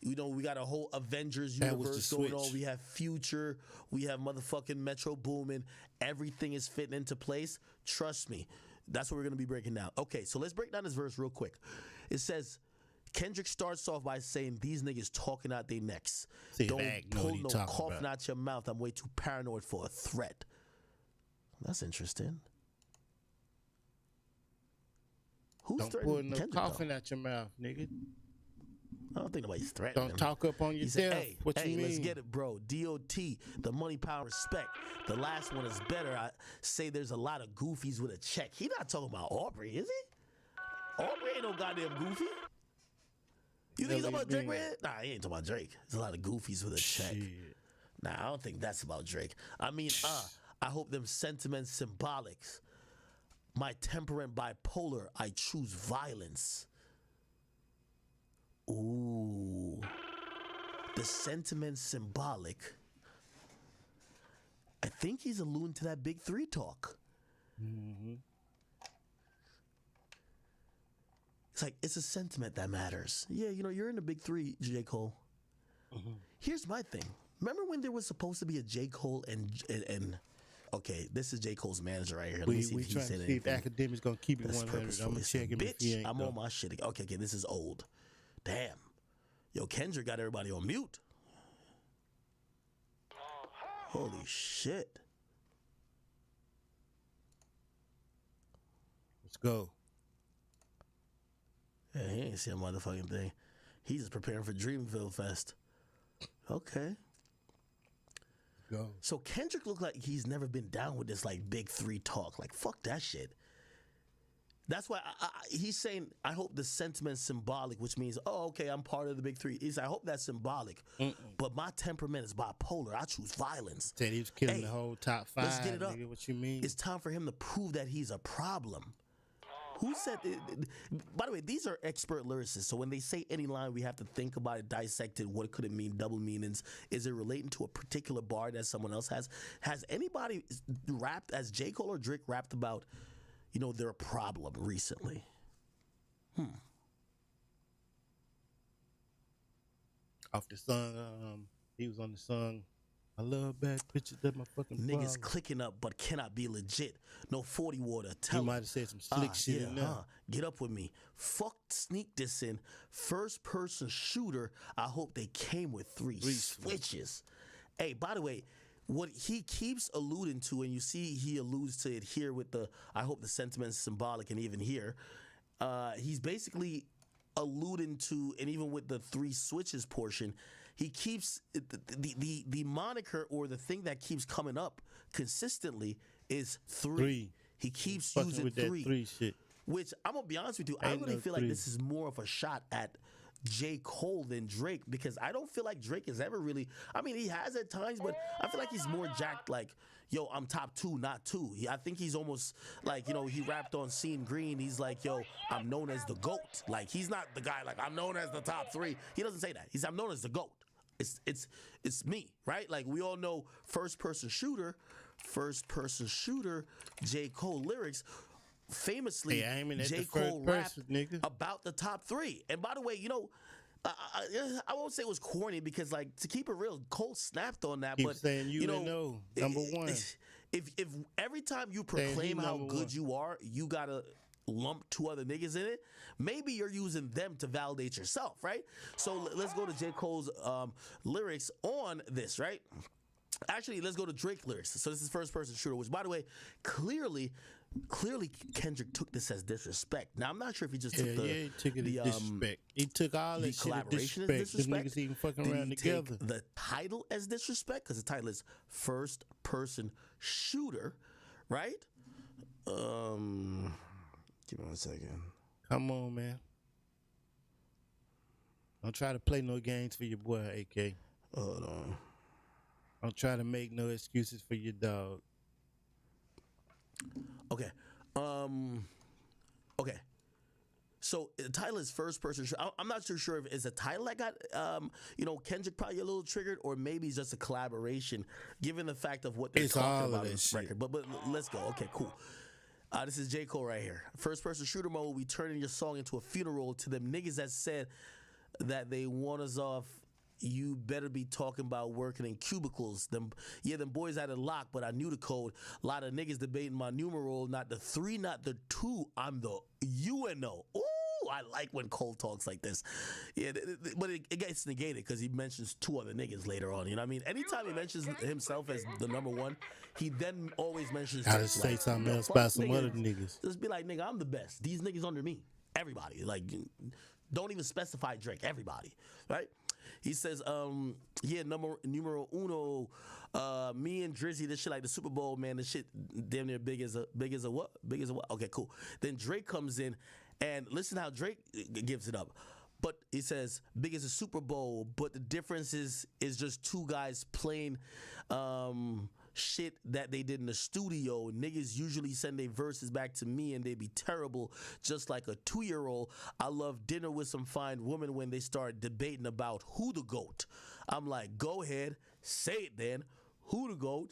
F: You know, we got a whole Avengers
A: That was the
F: universe going on.
A: switch.
F: We have Future. We have motherfucking Metro Boomin. Everything is fitting into place. Trust me. That's what we're going to be breaking down. Okay, so let's break down this verse real quick. It says, Kendrick starts off by saying, these niggas talking out their necks.
A: See,
F: Don't
A: Mag know
F: pull
A: what he
F: no
A: talking
F: coughing
A: about.
F: out your mouth. I'm way too paranoid for a threat. That's interesting. Who's
A: Don't
F: threatening
A: pull no
F: Kendrick, though?
A: coughing out your mouth, nigga.
F: I don't think nobody's threatening him.
A: Don't talk up on
F: He said,
A: yourself.
F: hey,
A: What you mean?
F: let's get it, bro. DOT, the money, power, respect. The last one is better. I say there's a lot of goofies with a check. He not talking about Aubrey, is he? Aubrey ain't no goddamn goofy. You think he's talking about Drake,
A: LEB.
F: man? Nah, he ain't talking about Drake. There's a lot of goofies with a check.
A: Shit.
F: Nah, I don't think that's about Drake. I mean, I hope them sentiments symbolics. My temperament bipolar, I choose violence. Ooh. The sentiment symbolic. I think he's alluding to that big three talk. It's like, it's a sentiment that matters. Yeah, you know, you're in the big three, J. Cole. Here's my thing. Remember when there was supposed to be a J. Cole and okay, this is J. Cole's manager right here. Let me see
A: We
F: if he
A: trying to
F: said
A: see if
F: anything.
A: Academic's gonna keep it
F: That's
A: 100. I'm
F: purposefully
A: gonna
F: said,
A: check him if he
F: bitch,
A: ain't.
F: I'm
A: though.
F: on my shit. Okay, this is old. Damn. Yo, Kendrick got everybody on mute. Holy shit.
A: Let's go.
F: Yeah, he ain't seen a motherfucking thing. He's just preparing for Dreamville Fest. Okay.
A: Go.
F: So Kendrick looked like he's never been down with this like big three talk. Like, fuck that shit. That's why he's saying, I hope the sentiment's symbolic, which means, oh, okay, I'm part of the big three. I hope that's symbolic. But my temperament is bipolar. I choose violence.
A: Said he was killing
F: Hey,
A: the whole top 5.
F: let's get it up.
A: Nigga. What you mean?
F: It's time for him to prove that he's a problem. Who said it? By the way, these are expert lyricists. So when they say any line, we have to think about it, dissect it. What could it mean? Double meanings. Is it relating to a particular bar that someone else has? Has anybody rapped, as J. Cole or Drake rapped about, you know, their problem recently?
A: Off the song, he was on the song. I love bad bitches. That my fucking
F: Niggas
A: problem.
F: clicking up but cannot be legit. No 40 water.
A: He
F: Tell 'em.
A: might have said some slick shit in there.
F: Get up with me. Fuck sneak dissing. First person shooter. I hope they came with three switches. Hey, by the way, what he keeps alluding to, and you see he alludes to it here with the, I hope the sentiment's symbolic, and even here, he's basically alluding to, and even with the three switches portion, he keeps the moniker or the thing that keeps coming up consistently is three. He keeps
A: Fucking
F: using
A: with that
F: three.
A: three shit.
F: Which I'm gonna be honest with you, I
A: Ain't
F: really
A: no
F: feel like
A: three.
F: this is more of a shot at J. Cole than Drake, because I don't feel like Drake is ever really, I mean, he has at times, but I feel like he's more jacked like, yo, I'm top 2, not 2. I think he's almost like, you know, he rapped on Scene Green. He's like, yo, I'm known as the GOAT. Like, he's not the guy like, I'm known as the top 3. He doesn't say that. I'm known as the GOAT. It's me, right? Like, we all know first person shooter, J. Cole lyrics. Famously,
A: Hey, aiming at
F: J.
A: the
F: Cole
A: first
F: rapped
A: person, nigga.
F: about the top 3. And by the way, you know, I won't say it was corny, because, like, to keep it real, Cole snapped on that.
A: Keep
F: but
A: saying you know, number one.
F: If every time you
A: Saying he
F: proclaim how
A: number
F: good
A: one.
F: you are, you gotta lump 2 other niggas in it, maybe you're using them to validate yourself, right? So let's go to J. Cole's lyrics on this, right? Actually, let's go to Drake lyrics. So this is first person shooter, which, by the way, clearly Kendrick took this as disrespect. Now, I'm not sure if he just took
A: Yeah, he took it as disrespect. He took all
F: the
A: that shit as
F: collaboration as
A: disrespect. Them
F: disrespect.
A: niggas even fucking
F: Did
A: around
F: he
A: together.
F: take the title as disrespect? Because the title is first person shooter, right? Give me 1 second.
A: Come on, man. Don't try to play no games for your boy, AK.
F: Hold on.
A: Don't try to make no excuses for your dog.
F: Okay. Okay. So Tyler's first person. I'm not too sure if it's a title that got, Kendrick probably a little triggered, or maybe it's just a collaboration, given the fact of what they're
A: It's all
F: talking
A: of
F: about
A: that
F: in this
A: shit.
F: record. But let's go. Okay, cool. This is J. Cole right here. First person shooter mode. We turning your song into a funeral to them niggas that said that they want us off. You better be talking about working in cubicles. Them boys had it locked, but I knew the code. A lot of niggas debating my numeral, not the 3, not the 2. I'm the UNO. Ooh, I like when Cole talks like this. Yeah, but it gets negated because he mentions 2 other niggas later on. You know what I mean? Anytime he mentions himself as the number 1, he then always mentions.
A: Gotta say something else about some other niggas.
F: Just be like, nigga, I'm the best. These niggas under me. Everybody. Like, don't even specify Drake. Everybody. Right? He says, numero uno, me and Drizzy, this shit like the Super Bowl, man, this shit damn near big as a what? Big as a what? Okay, cool. Then Drake comes in, and listen how Drake gives it up. But he says, big as a Super Bowl, but the difference is just 2 guys playing shit that they did in the studio. Niggas usually send their verses back to me and they be terrible, just like a 2-year-old. I love dinner with some fine women when they start debating about who the GOAT. I'm like, go ahead, say it then. Who the GOAT?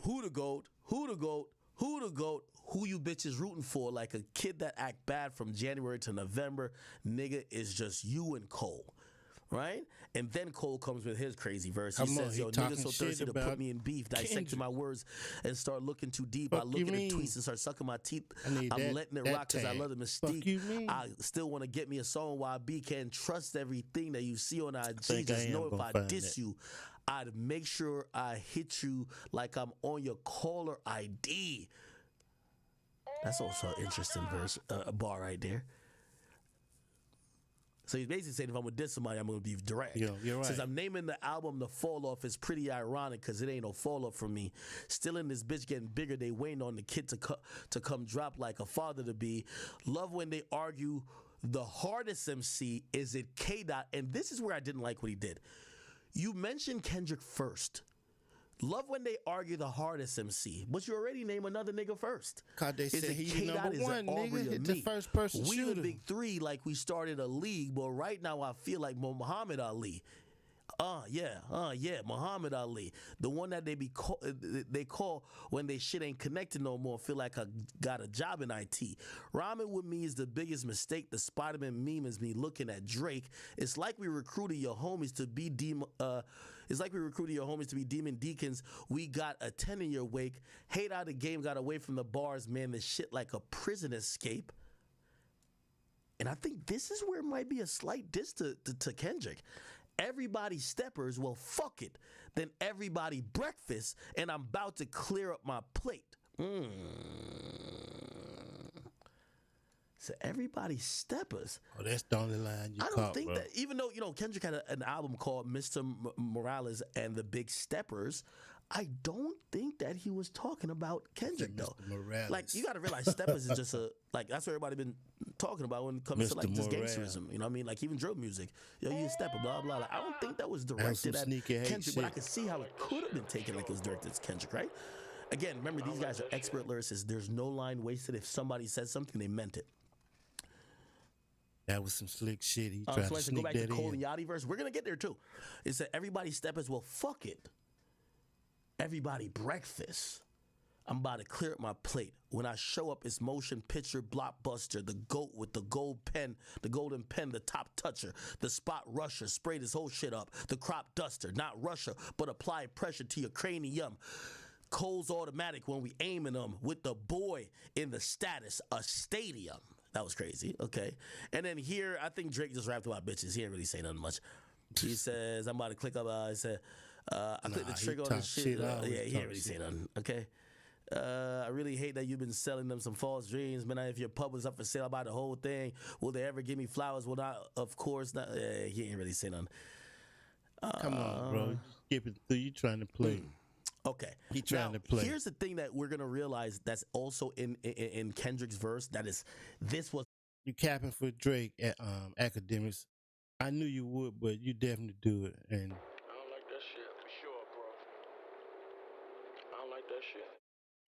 F: Who the GOAT? Who the GOAT? Who the GOAT? Who you bitches rooting for? Like a kid that act bad from January to November. Nigga, is just you and Cole. Right? And then Cole comes with his crazy verse. He says, yo, niggas so thirsty to put me in beef, dissecting my words and start looking too deep. I look at the tweets and start sucking my teeth. I'm letting it rock because I love the mystique. I still want to get me a song while YB can't trust everything that you see on IG. Just know if I diss you, I'd make sure I hit you like I'm on your caller ID. That's also an interesting verse, bar right there. So he's basically saying if I'm going to diss somebody, I'm going to be direct.
A: Yo, you're right.
F: Since I'm naming the album The Fall Off, is pretty ironic because it ain't no fall off from me. Still in this bitch getting bigger, they waiting on the kid to come drop like a father to be. Love when they argue the hardest MC, is it K-Dot? And this is where I didn't like what he did. You mentioned Kendrick first. Love when they argue the hardest MC, but you already name another nigga first.
A: Cause they said he's number 1, nigga.
F: Aubrey
A: Hit the first person
F: we
A: shooter.
F: the big 3 like we started a league, but right now I feel like Muhammad Ali. Muhammad Ali, the one that they call when they shit ain't connected no more. Feel like I got a job in IT. Rhyming with me is the biggest mistake. The Spider-Man meme is me looking at Drake. It's like we recruited your homies to be demon deacons. We got a 10 in your wake. Hate how the game got away from the bars, man. This shit like a prison escape. And I think this is where it might be a slight diss to Kendrick. Everybody steppers, well, fuck it. Then everybody breakfast, and I'm about to clear up my plate. So everybody steppers.
A: Oh, that's the only line you
F: I
A: caught,
F: don't think
A: bro.
F: that, even though, Kendrick had an album called Mr. Morales and the Big Steppers, I don't think that he was talking about Kendrick, though.
A: Mr. Morales.
F: Like, you got to realize Steppers is just that's what everybody been talking about when it comes to, like,
A: Mr.
F: just
A: Morales.
F: gangsterism. You know what I mean? Like, even drill music. Yo, you a stepper, blah, blah, blah. I don't think that was
A: some
F: directed at
A: sneaky hate
F: Kendrick, but I
A: shit.
F: could see how it could have been taken like it was directed at Kendrick, right? Again, remember, these guys are expert lyricists. There's no line wasted. If somebody says something, they meant it.
A: That was some slick shit. He
F: So
A: tried
F: I
A: to
F: should
A: sneak
F: go back to
A: that
F: Cole
A: in.
F: and Yachty verse. We're gonna get there too. It said everybody steppers. Well, fuck it. Everybody breakfast. I'm about to clear up my plate. When I show up, it's motion picture blockbuster. The GOAT with the gold pen, the golden pen, the top toucher, the spot rusher. Spray this whole shit up. The crop duster, not rusher, but apply pressure to your cranium. Cole's automatic when we aiming them with the boy in the status, a stadium. That was crazy. Okay. And then here, I think Drake just rapped about bitches. He didn't really say nothing much. He says, I'm about to click up. He said, I clicked the
A: he
F: trigger on
A: talk
F: this shit.
A: shit,
F: Yeah,
A: always
F: he
A: talk
F: didn't really say
A: shit.
F: nothing. Okay. I really hate that you've been selling them some false dreams. Man, if your pub was up for sale, I'll buy the whole thing. Will they ever give me flowers? Well, not, of course not. Yeah, he ain't really say nothing.
A: Come on, bro. You skip it through. You trying to play.
F: Okay.
A: He trying
F: Now,
A: to play.
F: Here's the thing that we're gonna realize that's also in Kendrick's verse. That is, this was
A: You capping for Drake at academics. I knew you would, but you definitely do it. And
H: I don't like that shit for sure, bro. I don't like that shit.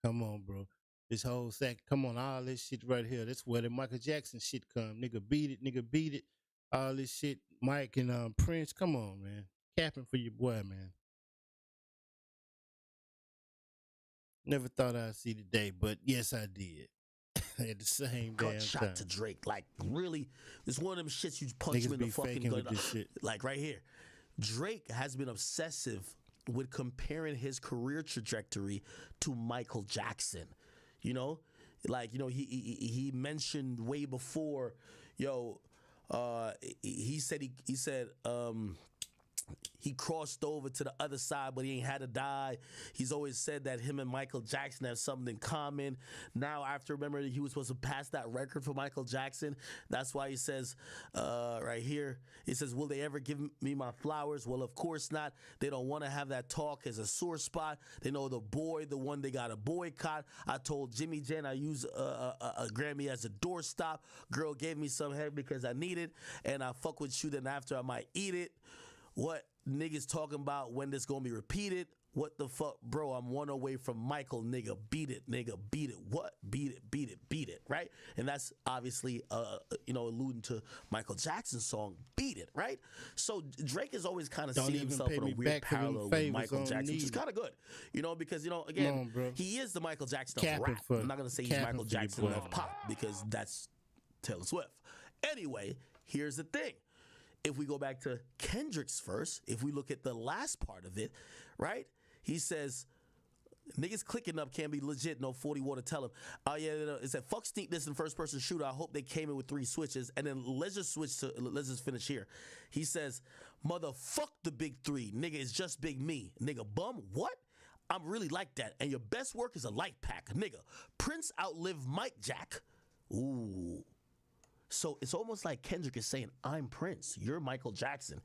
A: come on, bro. This whole sack, come on, all this shit right here. That's where the Michael Jackson shit come. Nigga beat it, nigga beat it. All this shit, Mike and Prince, come on, man. Capping for your boy, man. Never thought I'd see the day, but yes, I did. At the same damn
F: Cut shot
A: time.
F: to Drake. Like, really, it's one of them shits you punch him
A: Niggas
F: in the
A: be
F: fucking
A: faking with
F: gut.
A: this shit.
F: Like, right here. Drake has been obsessive with comparing his career trajectory to Michael Jackson. You know? Like, you know, he mentioned way before, he said he crossed over to the other side, but he ain't had to die. He's always said that him and Michael Jackson have something in common. Now, after remember he was supposed to pass that record for Michael Jackson. That's why he says right here, he says, will they ever give me my flowers? Well, of course not. They don't want to have that talk as a sore spot. They know the one they got to boycott. I told Jimmy Jen I use a Grammy as a doorstop. Girl gave me some head because I need it, and I fuck with you, then after I might eat it. What niggas talking about when this gonna be repeated? What the fuck, bro? I'm one away from Michael, nigga. Beat it, nigga. Beat it. What? Beat it, beat it, beat it, right? And that's obviously, alluding to Michael Jackson's song, Beat It, right? So Drake has always kind of
A: Don't
F: seen
A: even
F: himself
A: pay
F: in a
A: me
F: weird
A: back for them
F: parallel with
A: favors
F: Michael
A: on
F: Jackson, which is
A: need.
F: kind of good, because, again,
A: on, bro.
F: he is the Michael Jackson of
A: Capping
F: rap.
A: for-
F: I'm not going to say he's
A: capping
F: Michael
A: for your
F: Jackson
A: boy.
F: of pop, because that's Taylor Swift. Anyway, here's the thing. If we go back to Kendrick's verse, if we look at the last part of it, right? He says, niggas clicking up can't be legit, no 40 water tell him. Oh yeah, it said, fuck sneak this and first person shooter. I hope they came in with 3 switches. And then let's just finish here. He says, motherfuck the big 3. Nigga, it's just big me. Nigga, bum, what? I'm really like that. And your best work is a light pack. Nigga, Prince outlived Mike Jack. Ooh. So it's almost like Kendrick is saying, I'm Prince, you're Michael Jackson.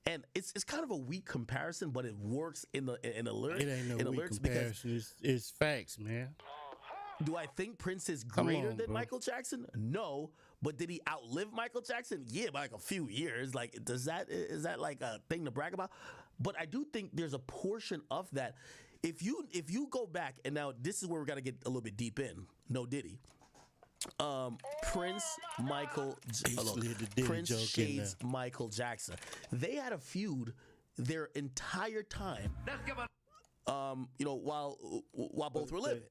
F: And it's kind of a weak comparison, but it works in the lyrics.
A: It ain't no
F: in the
A: weak
F: lyrics because
A: comparison. It's facts, man.
F: do I think Prince is
A: Come
F: greater
A: on,
F: than
A: bro.
F: Michael Jackson? No. But did he outlive Michael Jackson? Yeah, by like a few years. Like, is that like a thing to brag about? But I do think there's a portion of that. If you go back, and now this is where we got to get a little bit deep in. No Diddy. Prince, Michael,
A: slid the Diddy
F: Prince
A: joke in
F: shades Michael Jackson. They had a feud their entire time. While both were living,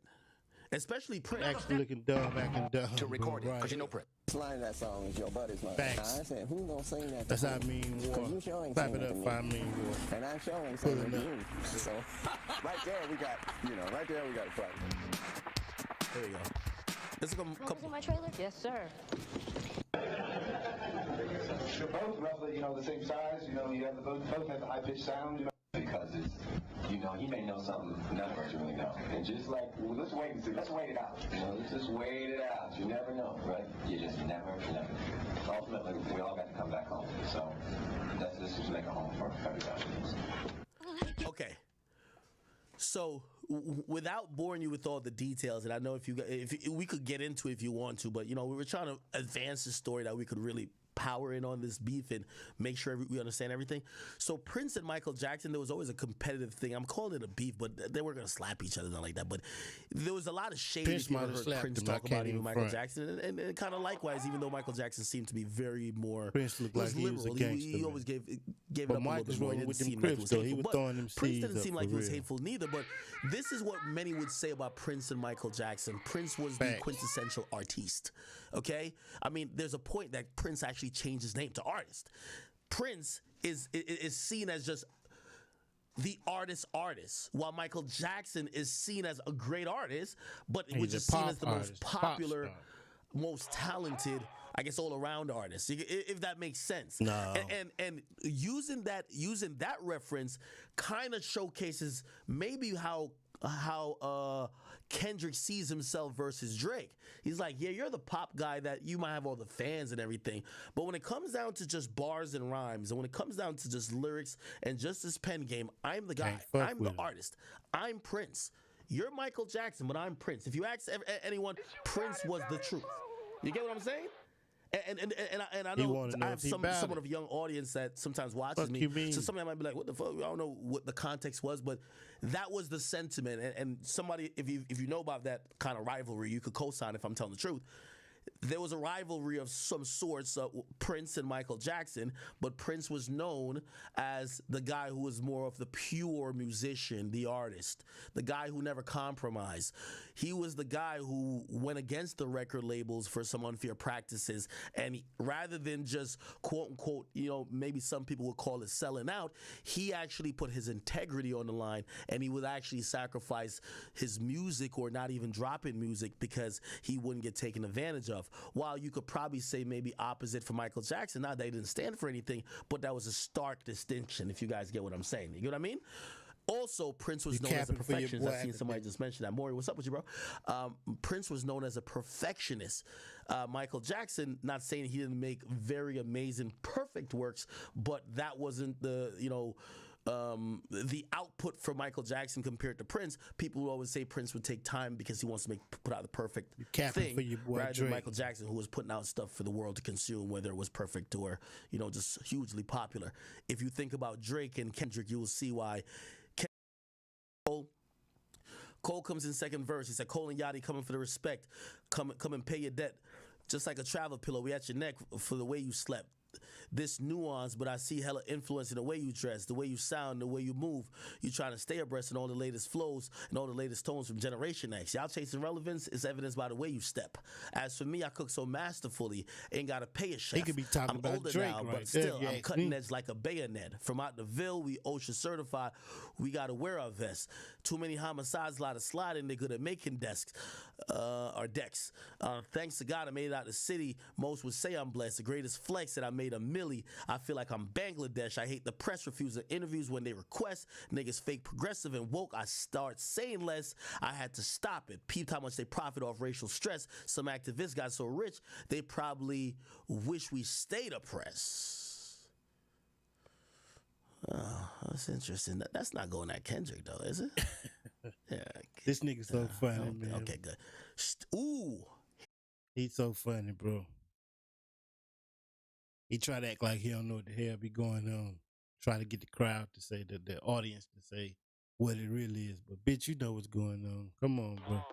F: especially Prince.
A: Actually looking dumb, acting dumb.
H: To record it,
A: right.
H: because you know Prince.
I: Line of that song is your buddy's line.
A: Facts.
I: I said, who gonna sing that?
A: That's how I mean war.
I: 'Cause you sure ain't
A: Clap
I: singing
A: it
I: to
A: up
I: me.
A: if I mean war.
I: And I sure ain't
A: Pulling
I: singing to
A: up.
I: you. So, right there we got, right there we got a fight.
F: There you go. Let's come.
J: Was in my trailer? Yes, sir.
K: They're both roughly, the same size. You have the both have the high pitched sound. Because it's, he may know something none of us really know. And just like, let's wait and see. Let's wait it out. Let's just wait it out. You never know, right? You just never. Ultimately, we all got to come back home. So let's just make a home for everybody.
F: Okay. So, without boring you with all the details, and I know if we could get into it if you want to, but we were trying to advance the story that we could really power in on this beef and make sure we understand everything. So Prince and Michael Jackson, there was always a competitive thing. I'm calling it a beef, but they were gonna slap each other, not like that. But there was a lot of shade.
A: Prince
F: If you
A: might
F: ever
A: have
F: heard
A: slapped
F: Prince
A: him, I
F: talk
A: can't
F: about even
A: even
F: Michael
A: front.
F: Jackson, and kind of likewise, even though Michael Jackson seemed to be very more.
A: Prince looked like he was a
F: liberal.
A: gangster,
F: He
A: man.
F: always gave it
A: But
F: up a little
A: Mike
F: bit
A: was
F: more. He
A: rolling
F: didn't
A: with them
F: seem like he
A: Crips,
F: was
A: though. He
F: hateful.
A: was
F: But
A: throwing them
F: Prince
A: seeds
F: didn't
A: up
F: seem
A: for
F: like he was
A: real.
F: hateful neither. But this is what many would say about Prince and Michael Jackson. Prince was the
A: Facts.
F: quintessential artiste. Okay, I mean, there's a point that Prince actually changed his name to artist. Prince is seen as just the artist, while Michael Jackson is seen as a great artist, but
A: He's
F: which
A: a
F: is seen
A: pop
F: as the most
A: artist, pop
F: popular,
A: star.
F: most talented, I guess, all around artist, if that makes sense.
A: No.
F: And using that reference kind of showcases maybe how Kendrick sees himself versus Drake. He's like, yeah, you're the pop guy that you might have all the fans and everything, but when it comes down to just bars and rhymes, and when it comes down to just lyrics and just this pen game, I'm the guy.
A: Can't fuck
F: I'm the
A: with him.
F: artist. I'm Prince. You're Michael Jackson, but I'm Prince. If you ask anyone, Prince was the truth. You get what I'm saying? And I
A: He
F: know
A: wanna know
F: I have
A: if he
F: some
A: bout
F: somewhat
A: it.
F: of young audience that sometimes watches
A: Fuck
F: me.
A: you mean?
F: So somebody might be like, "What the fuck?" I don't know what the context was, but that was the sentiment. And somebody, if you know about that kind of rivalry, you could co-sign if I'm telling the truth. There was a rivalry of some sorts, Prince and Michael Jackson, but Prince was known as the guy who was more of the pure musician, the artist, the guy who never compromised. He was the guy who went against the record labels for some unfair practices, and rather than just quote unquote, maybe some people would call it selling out, he actually put his integrity on the line, and he would actually sacrifice his music or not even dropping music because he wouldn't get taken advantage of. While you could probably say maybe opposite for Michael Jackson, not that he didn't stand for anything, but that was a stark distinction, if you guys get what I'm saying. You get what I mean? Also, Prince was
A: You
F: known as a
A: capping for your
F: perfectionist.
A: boy
F: I've seen
A: academic.
F: somebody just mention that. Maury, what's up with you, bro? Prince was known as a perfectionist. Michael Jackson, not saying he didn't make very amazing, perfect works, but that wasn't the output for Michael Jackson compared to Prince. People would always say Prince would take time because he wants to put out the perfect
A: capping
F: thing,
A: for your boy
F: rather
A: Drake.
F: than Michael Jackson, who was putting out stuff for the world to consume, whether it was perfect or just hugely popular. If you think about Drake and Kendrick, you will see why. Cole comes in second verse. He said, "Cole and Yachty coming for the respect. Come and pay your debt. Just like a travel pillow, we at your neck for the way you slept. This nuance, but I see hella influence in the way you dress, the way you sound, the way you move. You trying to stay abreast in all the latest flows and all the latest tones from Generation X. Y'all chasing relevance is evidenced by the way you step. As for me, I cook so masterfully, ain't gotta pay a chef.
A: He could be talking
F: I'm
A: about
F: older
A: Drake
F: now,
A: right
F: but
A: there,
F: still,
A: if you
F: I'm
A: ask
F: cutting
A: me.
F: edge like a bayonet. From out the Ville, we OSHA certified. We gotta wear our vests. Too many homicides, a lot of sliding. They good at making desks or decks. Thanks to God, I made it out the city. Most would say I'm blessed. The greatest flex that I made a milli. I feel like I'm Bangladesh. I hate the press refusing interviews when they request. Niggas fake progressive and woke. I start saying less. I had to stop it. Peeped how much they profit off racial stress. Some activists got so rich, they probably wish we stayed oppressed. Oh, that's interesting. That's not going at Kendrick, though, is it? Yeah.
A: This nigga so funny, man.
F: Okay, good. Ooh.
A: He's so funny, bro. He try to act like he don't know what the hell be going on. Try to get the crowd to say, the audience to say what it really is. But bitch, you know what's going on. Come on, bro.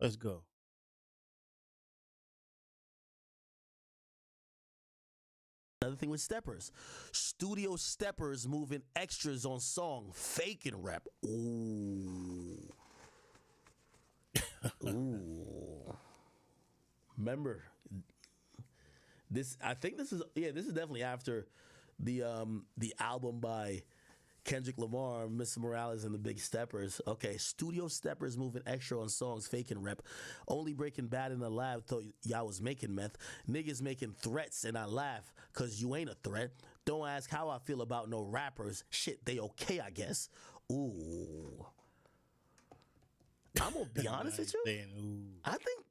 A: Let's go.
F: Another thing with steppers. Studio steppers moving extras on song. Faking rap. Ooh. Ooh. Remember, I think this is definitely after the album by Kendrick Lamar, Mr. Morales and the Big Steppers. Okay, studio steppers moving extra on songs, faking rep. Only Breaking Bad in the lab thought y'all was making meth. Niggas making threats and I laugh cause you ain't a threat. Don't ask how I feel about no rappers. Shit, they okay, I guess. Ooh. I'm gonna be honest with you. I think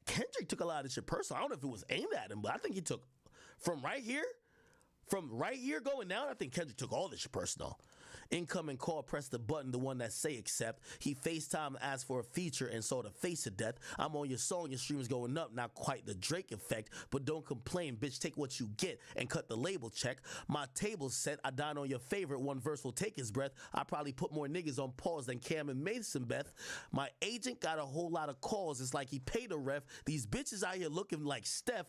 F: Kendrick took a lot of this shit personal. I don't know if it was aimed at him, but I think he took from right here going down. I think Kendrick took all this shit personal. Incoming call, press the button, the one that say accept. He FaceTime, asked for a feature and saw the face of death. I'm on your song, your streams going up, not quite the Drake effect, but don't complain, bitch, take what you get and cut the label check. My table's set, I dine on your favorite, one verse will take his breath. I probably put more niggas on pause than Cam and Mason Beth. My agent got a whole lot of calls, it's like he paid a ref. These bitches out here looking like Steph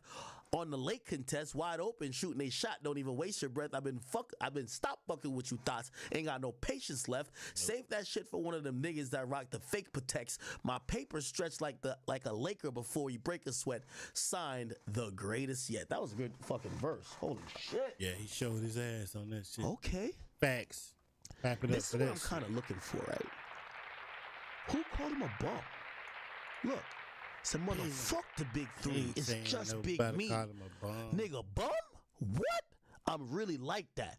F: on the late contest, wide open, shooting a shot, don't even waste your breath. I've been stop fucking with you thoughts, ain't got no patience left. Save that shit for one of them niggas that rock the fake protects. My paper stretched like a Laker before you break a sweat. Signed, the greatest yet. That was a good fucking verse. Holy shit.
A: Yeah, he showed his ass on that shit.
F: Okay.
A: Facts. Clap it up
F: This
A: for
F: is what
A: that
F: I'm
A: shit.
F: kind of looking for, right? Who called him a bum? Look, it's a motherfuck the big
A: He
F: three.
A: ain't
F: It's
A: saying
F: just big
A: nobody
F: me.
A: called him a bum.
F: Nigga, bum? What? I'm really like that.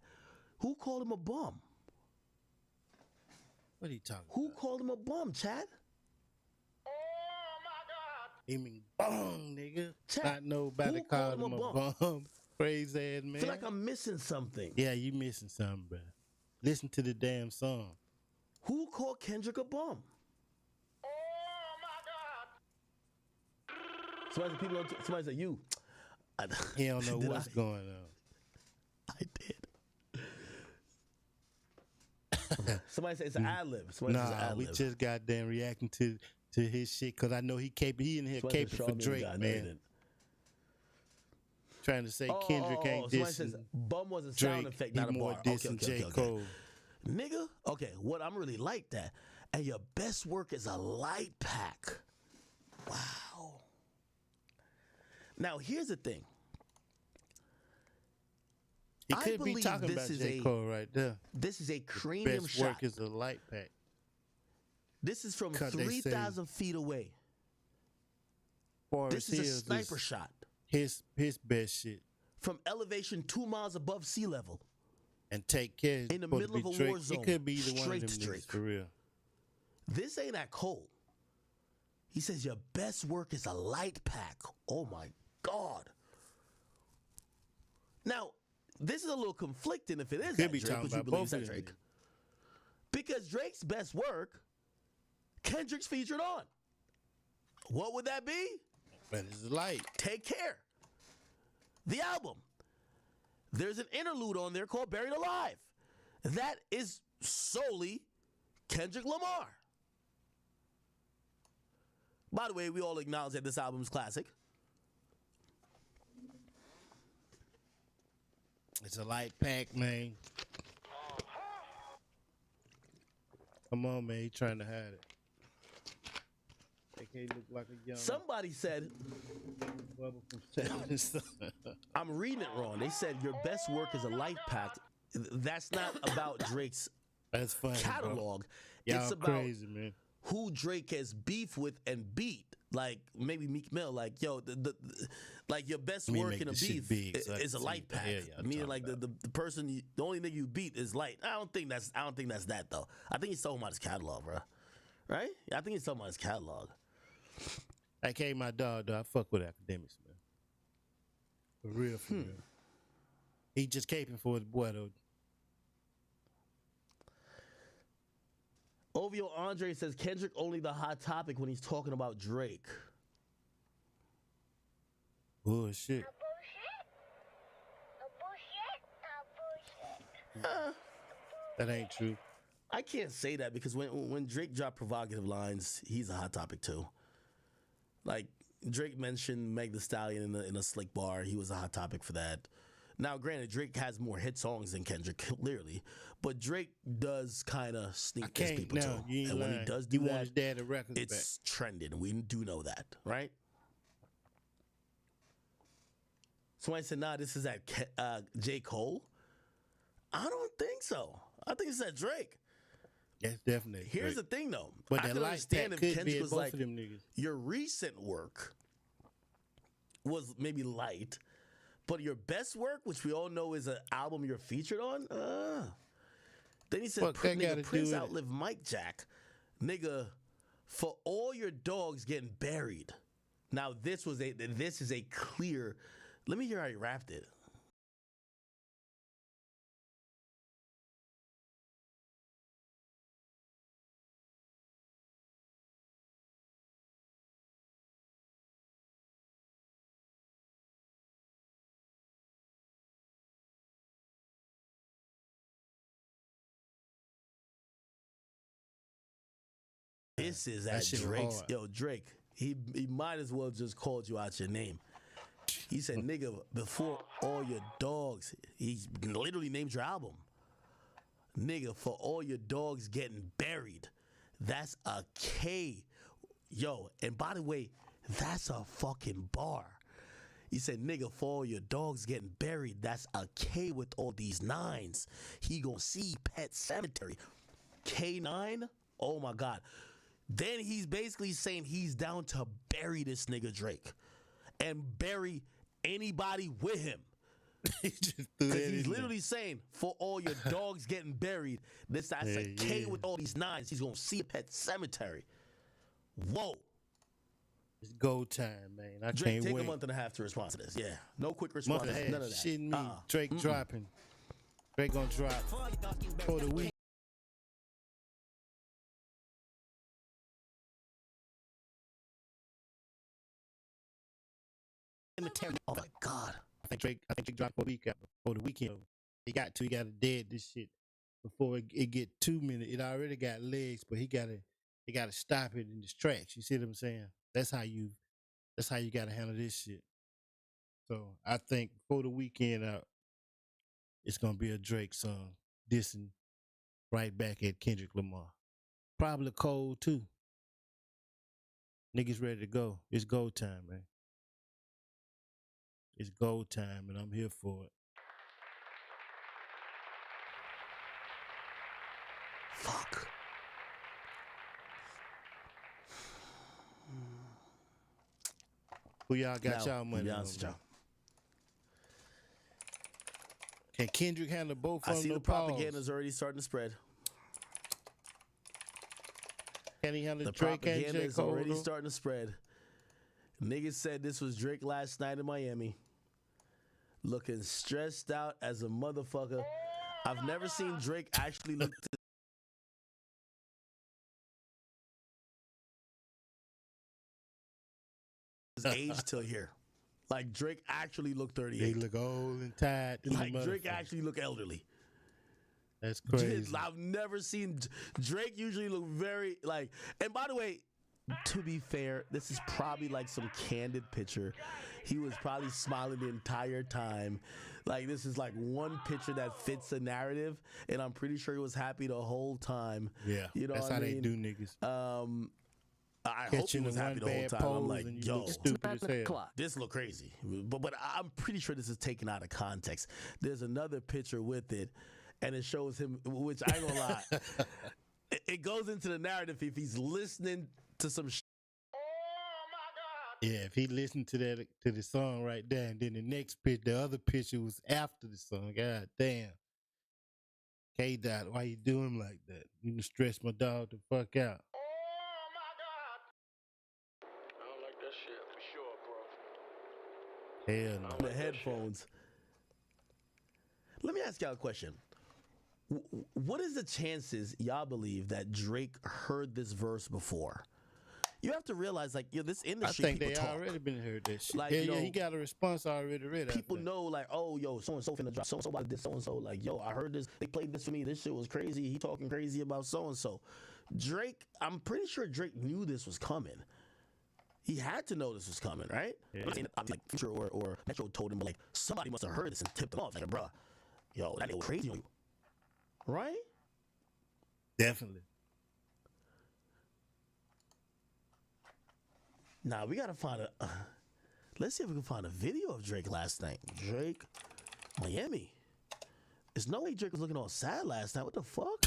F: Who called him a bum?
A: What are you talking
F: Who
A: about?
F: called him a bum, Chad?
A: He mean bum, nigga.
F: Chat,
A: Not nobody
F: who
A: called
F: called
A: him
F: him
A: a
F: a
A: bum. Crazy ass man.
F: I feel like I'm missing something.
A: Yeah, you missing something, bro. Listen to the damn song.
F: Who called Kendrick a bum? Somebody said you.
A: He don't know
F: Did
A: what's
F: I?
A: going on.
F: I did. Somebody said it's an ad lib. Somebody says it's an
A: Nah,
F: ad
A: we
F: lib.
A: just goddamn reacting to his shit because I know he in here
F: Somebody
A: caping
F: said
A: for
F: Shawn
A: Drake,
F: Mendes, I know he
A: man.
F: did.
A: Trying to say Kendrick ain't
F: Somebody says
A: dissing
F: bum was a
A: Drake.
F: sound effect,
A: He
F: not a
A: more
F: bar.
A: dissing J. Cole.
F: Nigga, okay, what I'm really like that. And your best work is a light pack. Wow. Now, here's the thing.
A: He
F: I
A: could be
F: believe
A: talking
F: this
A: about
F: is
A: J.
F: a-
A: Cole right there.
F: This is a cranium
A: Best
F: shot.
A: work is a light pack.
F: This is from
A: 'Cause they say-
F: 3,000 feet away.
A: Forrest
F: This is a
A: Hills
F: sniper shot
A: His best shit.
F: from elevation 2 miles above sea level.
A: And Take Care is
F: In the
A: supposed
F: middle
A: to
F: of a
A: be Drake.
F: war zone.
A: It could be either one of
F: Straight
A: them
F: to
A: niggas
F: Drake.
A: for real.
F: This ain't that cold. He says your best work is a light pack. Oh my God. Now, this is a little conflicting if it is
A: Could
F: that
A: be
F: Drake,
A: talking
F: which you
A: about
F: believe
A: both
F: is that
A: of them
F: Drake. Because Drake's best work, Kendrick's featured on. What would that be?
A: But it's light.
F: Take Care. The album. There's an interlude on there called Buried Alive. That is solely Kendrick Lamar. By the way, we all acknowledge that this album is classic.
A: It's a light pack, man. Come on, man. He trying to hide it. They can't look like a young
F: Somebody said,
A: bubble from Seven Sun.
F: I'm reading it wrong. They said your best work is a light pack. That's not about Drake's
A: That's funny, bro.
F: catalog.
A: Y'all
F: It's about
A: crazy, man.
F: who Drake has beef with and beat. Like maybe Meek Mill, like yo, like your best
A: Let me
F: work
A: make
F: in a
A: this shit
F: beef
A: big so I
F: is
A: can
F: a
A: see
F: light
A: what the
F: pack.
A: hell y'all
F: Meaning
A: talking
F: like the person, the only nigga you beat is light. I don't think that's that though. I think he's talking about his catalog, bro. Right? I think he's talking about his catalog.
A: I came my dog, though. I fuck with academics, man. For real, for real. He just caping for his boy, though.
F: Ovio Andre says Kendrick only the hot topic when he's talking about Drake.
A: Bullshit. That ain't true.
F: I can't say that because when Drake dropped provocative lines, he's a hot topic too. Like Drake mentioned Meg Thee Stallion in a slick bar, he was a hot topic for that. Now, granted, Drake has more hit songs than Kendrick, clearly, but Drake does kind of sneak diss people
A: now.
F: too.
A: You ain't
F: And when he
A: lying.
F: does
A: You
F: do
A: want
F: that,
A: his daddy records
F: it's trending. We do know that, right? Somebody said, "Nah, this is at J. Cole." I don't think so. I think it's at Drake.
A: That's definitely.
F: Here's
A: Drake.
F: the thing, though.
A: But
F: I
A: that
F: can
A: light
F: understand
A: pack
F: if
A: could be
F: Kendrick
A: at
F: was
A: both
F: like,
A: of them niggas.
F: your recent work was maybe light, but your best work, which we all know is an album you're featured on, then he said,
A: Fuck that gotta
F: nigga, Prince
A: do with it.
F: outlived Mike Jack. Nigga, for all your dogs getting buried. Now, this is a clear, let me hear how he rapped it. This is
A: That
F: at
A: shit was
F: Drake's.
A: hard.
F: Yo, Drake, he might as well just called you out your name. He said, nigga, before all your dogs, he literally named your album. Nigga, for all your dogs getting buried, that's a K. Yo, and by the way, that's a fucking bar. He said, nigga, for all your dogs getting buried, that's a K with all these nines. He gonna see Pet Cemetery. K9? Oh my God. Then he's basically saying he's down to bury this nigga Drake and bury anybody with him.
A: He just threw
F: Because
A: that
F: he's
A: in
F: literally saying, for all your dogs getting buried, that's a K with all these nines. He's going to see a Pet Cemetery. Whoa.
A: there. It's go time, man. I
F: Drake,
A: can't
F: take
A: wait.
F: a month and a half to respond to this. Yeah. No quick
A: Month
F: response.
A: and a half.
F: None of that.
A: Shitting me. Drake dropping. Drake gonna drop for the week.
B: Cemetery.
F: Oh my God.
A: I think Drake dropped a week after before the weekend. He got to dead this shit before it get 2 minutes. It already got legs, but he gotta stop it in its tracks. You see what I'm saying? That's how you gotta handle this shit. So I think before the weekend out, it's gonna be a Drake song dissing right back at Kendrick Lamar. Probably Cole too. Niggas ready to go. It's go time, man. It's go time, and I'm here for it.
F: Fuck.
A: Who y'all got
F: Now,
A: y'all money
F: be
A: on?
F: honest with
A: Man?
F: y'all.
A: Can Kendrick handle both
F: I
A: of them?
F: see
A: No
F: the
A: pause?
F: propaganda's already starting to spread.
A: Can he handle
F: The
A: Drake and J.
F: propaganda is
A: Cole?
F: already
A: though?
F: starting to spread. Niggas said this was Drake last night in Miami. Looking stressed out as a motherfucker. I've never seen Drake actually look his age till here. Like Drake actually looked
A: They
F: 38.
A: look old and tired. than the
F: Like Drake
A: motherfucker.
F: actually look elderly.
A: That's crazy.
F: I've never seen Drake usually look very like. And by the way, to be fair, this is probably like some candid picture. He was probably smiling the entire time. Like this is like one picture that fits the narrative, and I'm pretty sure he was happy the whole time.
A: Yeah,
F: you know
A: that's
F: what
A: how
F: I
A: they
F: mean?
A: do niggas.
F: I hope he
A: Catching
F: was
A: the
F: happy
A: one
F: the whole
A: bad
F: time. I'm
A: pose
F: like,
A: and you
F: yo,
A: look stupid as hell.
F: this look crazy, but I'm pretty sure this is taken out of context. There's another picture with it, and it shows him, which I ain't gonna lie, it goes into the narrative if he's listening to some.
A: Yeah, if he listened to the song right there, and then the next the other picture was after the song. God damn. K-Dot, why you do him like that? You done stress my dog the fuck out. Hell no.
F: The headphones. Let me ask y'all a question. What is the chances y'all believe that Drake heard this verse before? You have to realize, like, this
A: I
F: industry,
A: think
F: people
A: they
F: talk.
A: already been heard that shit.
F: Like,
A: yeah,
F: you know,
A: he got a response already ready.
F: People know, like, oh, yo, so-and-so finna drop, so-and-so about this, so-and-so. Like, yo, I heard this. They played this for me. This shit was crazy. He talking crazy about so-and-so. Drake, I'm pretty sure Drake knew this was coming. He had to know this was coming, right?
A: Yeah.
F: I'm saying, like, Future or Metro told him, like, somebody must have heard this and tipped him off. Like, bruh, yo, that nigga was crazy on you. Right?
A: Definitely.
F: Now, we got to find let's see if we can find a video of Drake last night. Drake, Miami. There's no way Drake was looking all sad last night. What the fuck?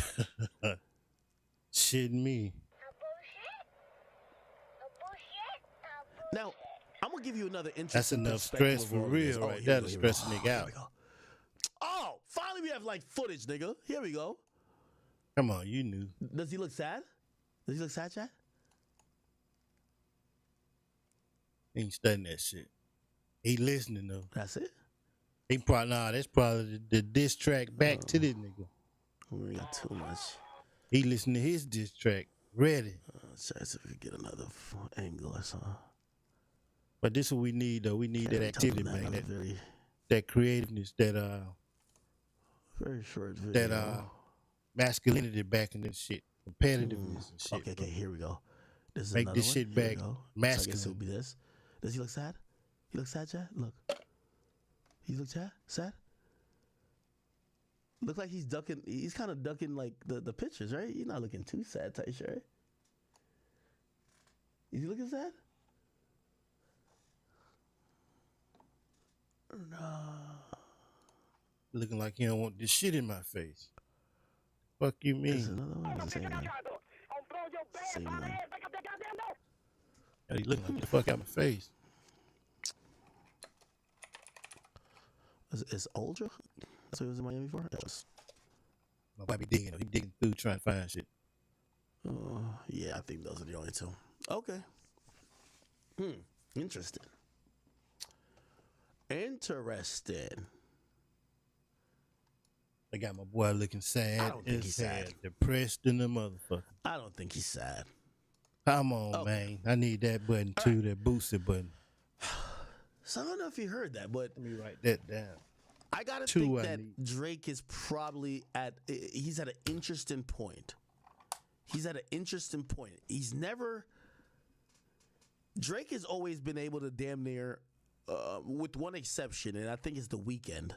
A: Shit me.
F: Now, I'm going to give you another
A: That's
F: interesting
A: enough
F: perspective
A: stress
F: of
A: for
F: all of this.
A: real
F: Oh,
A: right
F: here
A: there
F: we
A: to
F: go, here we
A: stress a
F: go.
A: nigga
F: Here
A: out.
F: we go. Oh, finally we have, like, footage, nigga. Here we go.
A: Come on, you knew.
F: Does he look sad? Does he look sad, Chad?
A: He ain't studying that shit. He listening though.
F: That's it?
A: That's probably the diss track back to this nigga.
F: We got too much.
A: He listening to his diss track. Ready.
F: Let's see if we get another angle or something.
A: But this is what we need though. We need that activity, man.
F: Another very,
A: That creativeness, that
F: very short video.
A: that masculinity back in this shit. Competitiveness and shit.
F: Okay, here we go. This is
A: Make
F: another
A: this
F: one.
A: shit
F: Here we
A: back
F: go. So I
A: masculine.
F: guess it'll be this. Does he look sad? He looks sad, Chad? Look. He looks sad? Look like he's ducking. He's kind of ducking like the pictures, right? He's not looking too sad, tight shirt. Is he looking sad? No.
A: Looking like he don't want this shit in my face. Fuck you
F: There's
A: mean?
F: another one. Same one. Same one.
A: He looking like the fuck out my face.
F: Is Ultra? That's what he was in Miami for?
A: My boy be digging. He digging through trying to find shit.
F: Yeah, I think those are the only two. Okay. Interesting.
A: I got my boy looking sad.
F: I don't think
A: and
F: he's sad.
A: Depressed in the motherfucker.
F: I don't think he's sad.
A: Come on,
F: Okay.
A: man. I need that button too, that booster button.
F: So I don't know if you heard that, but
A: Let me write that down.
F: I gotta
A: Two
F: think
A: I
F: that
A: need.
F: Drake is probably he's at an interesting point. He's at an interesting point. Drake has always been able to damn near, with one exception, and I think it's The Weeknd.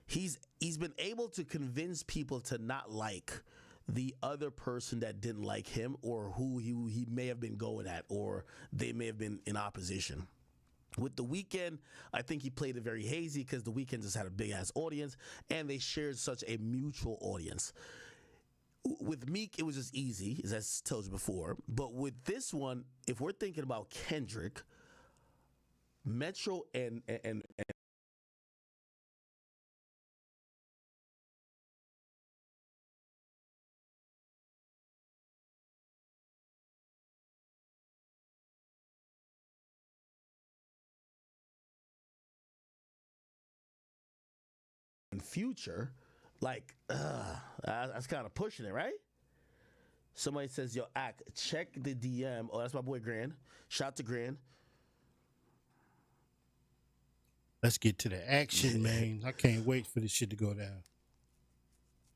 F: He's been able to convince people to not like the other person that didn't like him, or who he may have been going at, or they may have been in opposition. With The Weeknd, I think he played it very hazy because The Weeknd just had a big ass audience, and they shared such a mutual audience. With Meek, it was just easy, as I told you before. But with this one, if we're thinking about Kendrick, Metro and Future, like, that's kind of pushing it, right? Somebody says, yo, Ack, check the DM. Oh, that's my boy Grand. Shout to Grand.
A: Let's get to the action, man. I can't wait for this shit to go down.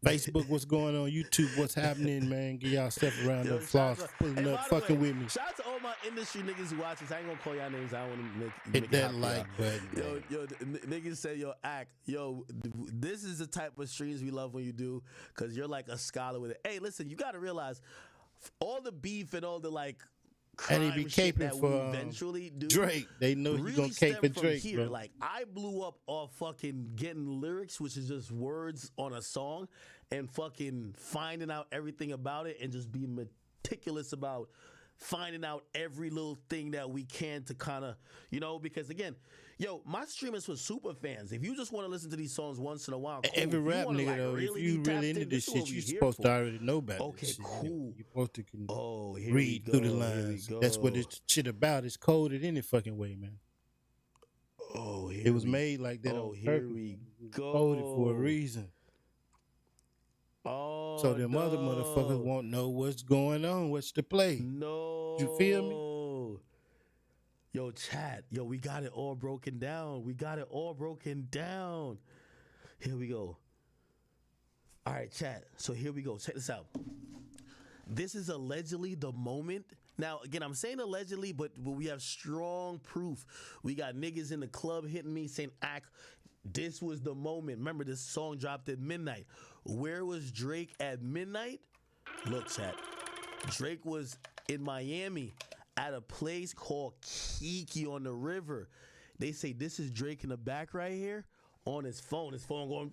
A: Facebook, what's going on? YouTube, what's happening, man? Get y'all stuff around
F: Yo,
A: the floss,
F: shout out-
A: pulling
F: Hey,
A: up,
F: by the
A: fucking
F: way,
A: with me.
F: Shout out to all my industry niggas who watch this. I ain't gonna call y'all names. I don't want to make
A: Hit
F: it
A: that
F: hot for
A: like
F: y'all.
A: button.
F: Yo, niggas say, yo, Act, yo, this is the type of streams we love when you do, because you're like a scholar with it. Hey, listen, you got to realize all the beef and all the like
A: And he
F: crime
A: be
F: shit
A: caping
F: that
A: for
F: we eventually do.
A: Drake. They know he's
F: really
A: gonna cape
F: stem
A: for
F: from
A: Drake,
F: here.
A: bro.
F: Like, I blew up off fucking getting lyrics, which is just words on a song, and fucking finding out everything about it, and just being meticulous about finding out every little thing that we can to kind of, because again, yo, my stream is for super fans. If you just want to listen to these songs once in a while, cool.
A: Every
F: If you
A: rap
F: wanna,
A: nigga
F: like,
A: though,
F: really
A: if you
F: be tapped
A: really into
F: in,
A: this
F: is what
A: shit,
F: we
A: you
F: here
A: supposed
F: for.
A: to already know about
F: Okay,
A: this shit.
F: cool.
A: You supposed to
F: Here
A: read
F: we
A: through the
F: go, here we
A: lines. That's what
F: go.
A: this shit about. It's coded any fucking way, man.
F: Oh,
A: It was made like that
F: Oh,
A: on
F: here
A: purpose.
F: we
A: It was
F: go.
A: coded for a reason.
F: Oh,
A: So them other motherfuckers won't know what's going on, what's the play.
F: No.
A: You feel me?
F: Yo, chat. Yo, we got it all broken down. Here we go. All right, chat. So here we go. Check this out. This is allegedly the moment. Now, again, I'm saying allegedly, but we have strong proof. We got niggas in the club hitting me saying, Ack, this was the moment. Remember, this song dropped at midnight. Where was Drake at midnight? Look, chat. Drake was in Miami at a place called Kiki on the river. They say this is Drake in the back right here on his phone. His phone going.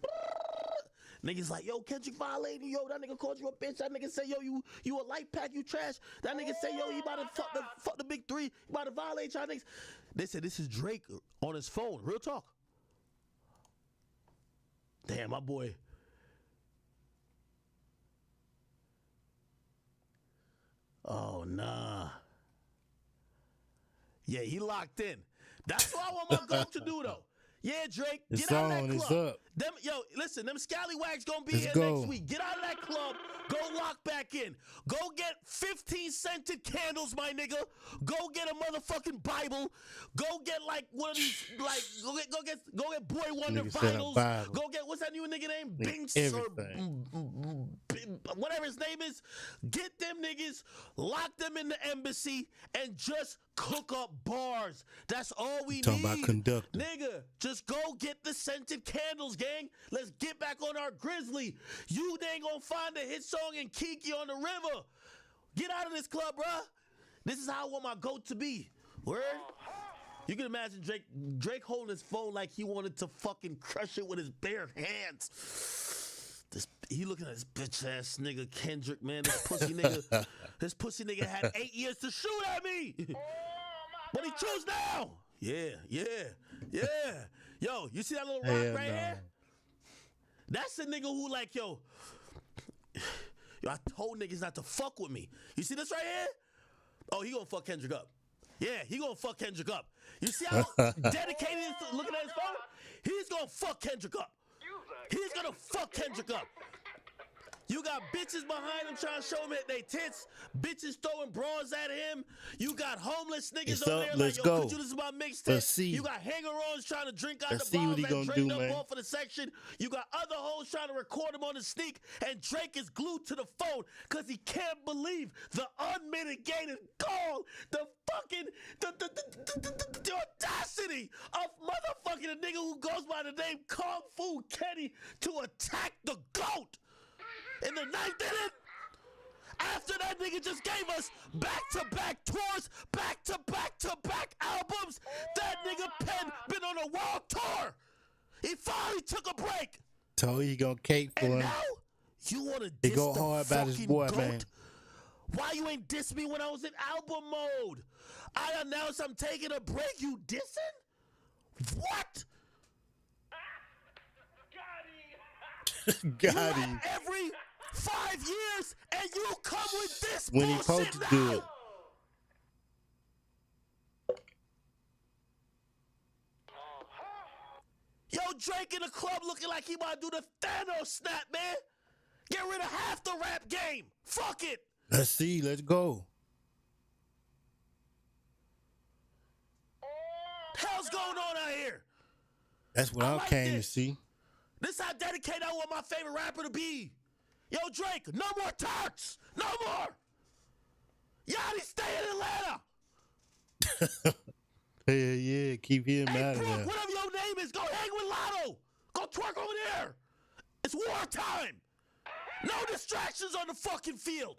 F: Niggas like, yo, Kendrick violating, yo, that nigga called you a bitch. That nigga say, yo, you a light pack, you trash. That nigga say, yo, you about to fuck the big three. You about to violate y'all niggas. They said this is Drake on his phone. Real talk. Damn, my boy. Oh, nah. Yeah, he locked in. That's what I want my goat to do, though. Yeah, Drake,
A: The
F: get out of
A: song
F: that
A: is
F: club.
A: up.
F: Yo, listen, them scallywags gonna be
A: Let's
F: here
A: go.
F: next week. Get out of that club. Go lock back in. Go get 15 scented candles, my nigga. Go get a motherfucking Bible. Go get like one of these, like go get Boy Wonder
A: Nigga said a
F: vinyls.
A: Bible.
F: Go get what's that new nigga name?
A: Nigga,
F: Binks
A: everything.
F: or whatever his name is. Get them niggas, lock them in the embassy, and just cook up bars. That's all we
A: Talking
F: need.
A: about conducting.
F: Nigga, just go get the scented candles, gang. Let's get back on our Grizzly. You ain't gonna find a hit song in Kiki on the river. Get out of this club, bruh. This is how I want my goat to be. Word? You can imagine Drake holding his phone like he wanted to fucking crush it with his bare hands. He looking at this bitch ass nigga Kendrick, man. This pussy nigga had 8 years to shoot at me. But he chose now. Yeah. Yo, you see that little rock
A: Hell
F: right
A: no.
F: here? That's the nigga who like, yo, I told niggas not to fuck with me. You see this right here? Oh, he gonna fuck Kendrick up. Yeah, he gonna fuck Kendrick up. You see how dedicated he is to looking at his phone? He's gonna fuck Kendrick up. He's gonna fuck Kendrick up. You got bitches behind him trying to show him they tits. Bitches throwing bras at him. You got homeless niggas
A: It's
F: over
A: up.
F: there
A: Let's
F: like, yo,
A: go.
F: could you listen to my mixtape?
A: Let's see.
F: You got hanger-ons trying to drink out
A: Let's
F: the
A: see what
F: bottles
A: he
F: that
A: gonna
F: Drake
A: do,
F: done
A: man.
F: bought for the section. You got other hoes trying to record him on the sneak, and Drake is glued to the phone because he can't believe the unmitigated gall, the fucking, the audacity of motherfucking a nigga who goes by the name Kung Fu Kenny to attack the GOAT in the ninth inning. After that nigga just gave us back-to-back tours, back-to-back-to-back albums, that nigga Penn been on a world tour. He finally took a break.
A: Told you he gonna cake for
F: And
A: him.
F: now, you want to
A: He
F: diss
A: go
F: the
A: hard about his
F: fucking
A: boy,
F: GOAT?
A: man.
F: Why you ain't diss me when I was in album mode? I announced I'm taking a break. You dissing? What?
A: Got him.
F: Every 5 years, and you come with this
A: When he
F: bullshit
A: supposed to do
F: now?
A: it.
F: Yo, Drake in the club looking like he about to do the Thanos snap, man. Get rid of half the rap game. Fuck it.
A: Let's see. Let's go.
F: Hell's going on out here?
A: That's what I
F: like
A: came to
F: this.
A: see.
F: This how dedicated I want my favorite rapper to be. Yo, Drake, no more Turks. No more. Yachty, stay in Atlanta.
A: Hell yeah. Keep him
F: Hey,
A: out of
F: Brooke,
A: there.
F: whatever your name is, go hang with Lotto. Go twerk over there. It's wartime. No distractions on the fucking field.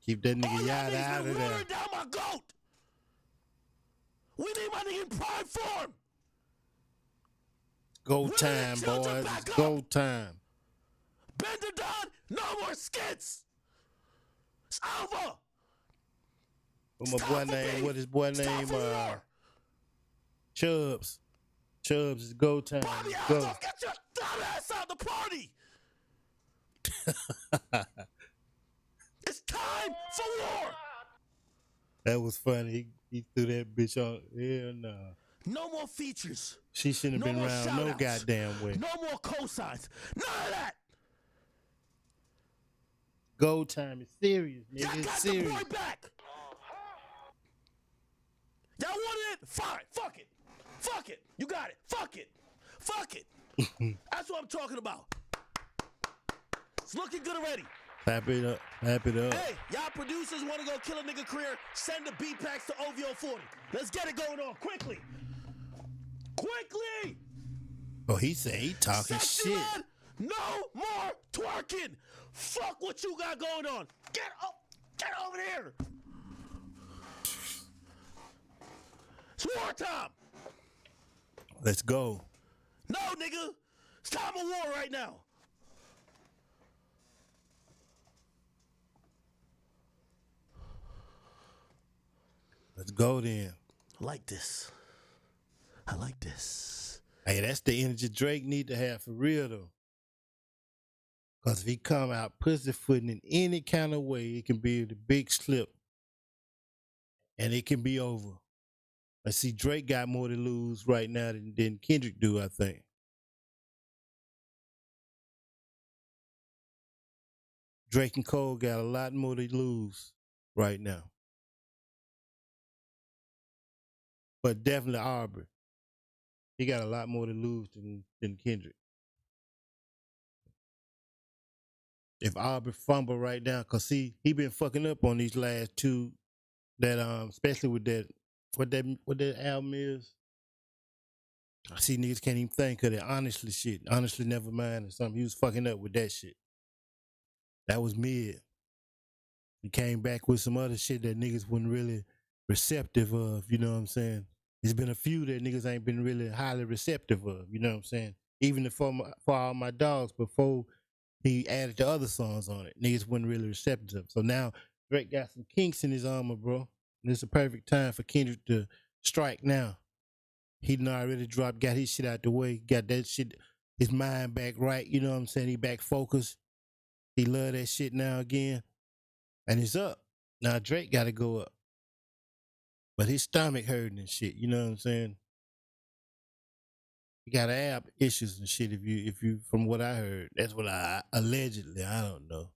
A: Keep that
F: All
A: nigga
F: y'all
A: Yada
F: niggas
A: out
F: been
A: of there.
F: watering down my goat. We need my nigga in prime form.
A: Go
F: Women
A: time,
F: and children
A: boys.
F: back
A: It's
F: up.
A: go time.
F: Bender done. No more skits. It's over.
A: What my
F: Stop
A: boy
F: for
A: name?
F: me.
A: What his boy
F: Stop
A: name?
F: for war.
A: Chubbs. Chubbs is go time.
F: Bobby
A: Let's go.
F: Aldo, get your dumb ass out the party. It's time for war.
A: That was funny. He threw that bitch on. Hell no.
F: No more features.
A: She shouldn't
F: No
A: have been
F: more
A: around no
F: shout-outs.
A: goddamn way.
F: No more cosigns. None of that.
A: Go time is serious,
F: Y'all
A: nigga. It's
F: got the
A: serious.
F: boy back. Y'all wanted it? Fine. Fuck it. Fuck it. You got it. Fuck it. Fuck it. That's what I'm talking about. It's looking good already.
A: Clap it up. Clap it up.
F: Hey, y'all producers want to go kill a nigga career? Send the beat packs to OVO 40. Let's get it going on quickly. Quickly.
A: Oh, he said he talking
F: Sexy
A: shit.
F: lad, no more twerking. Fuck what you got going on. Get over here. It's wartime.
A: Let's go.
F: No, nigga. It's time of war right now.
A: Let's go then.
F: I like this. I like this.
A: Hey, that's the energy Drake need to have for real though. Cause if he come out pussyfooting in any kind of way, it can be the big slip. And it can be over. I see Drake got more to lose right now than Kendrick do, I think. Drake and Cole got a lot more to lose right now. But definitely Aubrey. He got a lot more to lose than Kendrick. If Aubrey fumble right now, cause he been fucking up on these last two, that especially with that what that album is. I see niggas can't even think of that honestly shit. Honestly, never mind or something. He was fucking up with that shit. That was mid. He came back with some other shit that niggas wasn't really receptive of. You know what I'm saying? There's been a few that niggas ain't been really highly receptive of. You know what I'm saying? Even for all my dogs before he added the other songs on it, niggas wasn't really receptive. So now Drake got some kinks in his armor, bro. And it's a perfect time for Kendrick to strike now. He done already dropped, got his shit out the way, got that shit, his mind back right. You know what I'm saying? He back focused. He love that shit now again. And it's up. Now Drake got to go up. But his stomach hurting and shit. You know what I'm saying? He got app issues and shit. If you, from what I heard, that's what I allegedly. I don't know,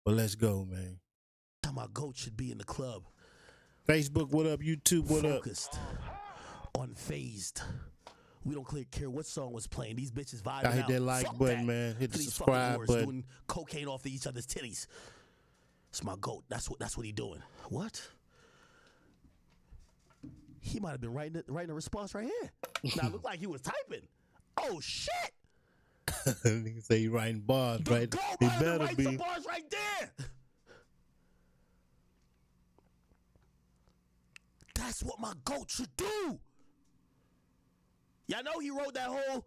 A: but let's go, man.
F: My GOAT should be in the club.
A: Facebook, what up? YouTube, what up?
F: Focused, unfazed. We don't care what song was playing. These bitches vibing
A: I hit
F: out.
A: that like
F: Fuck
A: button,
F: that.
A: man. Hit the
F: These
A: subscribe
F: fucking whores
A: button.
F: doing cocaine off of each other's titties. It's my GOAT. That's what he doing. What? He might have been writing a response right here. Now it looked like he was typing. Oh shit!
A: Nigga say he writing bars,
F: The
A: right?
F: GOAT
A: He
F: might have been
A: better
F: writing
A: be.
F: some bars right there. That's what my GOAT should do. Y'all know he wrote that whole.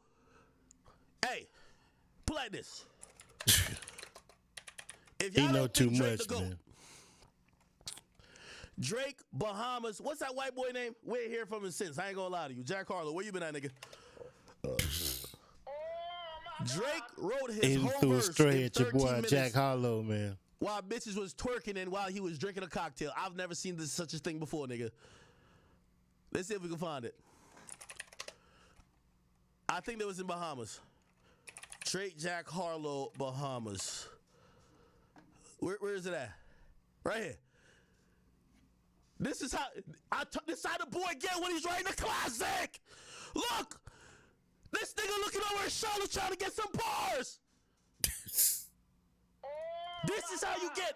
F: Hey, put like this. If
A: He
F: y'all
A: know
F: don't
A: too
F: think Drake
A: much,
F: the GOAT,
A: man.
F: Drake, Bahamas. What's that white boy name? We ain't hear from him since. I ain't gonna lie to you. Jack Harlow, where you been at, nigga? Drake wrote his
A: He
F: whole
A: threw a
F: verse
A: stray
F: in
A: at your
F: 13
A: boy
F: minutes
A: Jack Harlow, man.
F: while bitches was twerking and while he was drinking a cocktail. I've never seen such a thing before, nigga. Let's see if we can find it. I think that was in Bahamas. Drake, Jack Harlow, Bahamas. Where is it at? Right here. This is how this how the boy get when he's writing a classic. Look, this nigga looking over his shoulder trying to get some bars. This is how you get.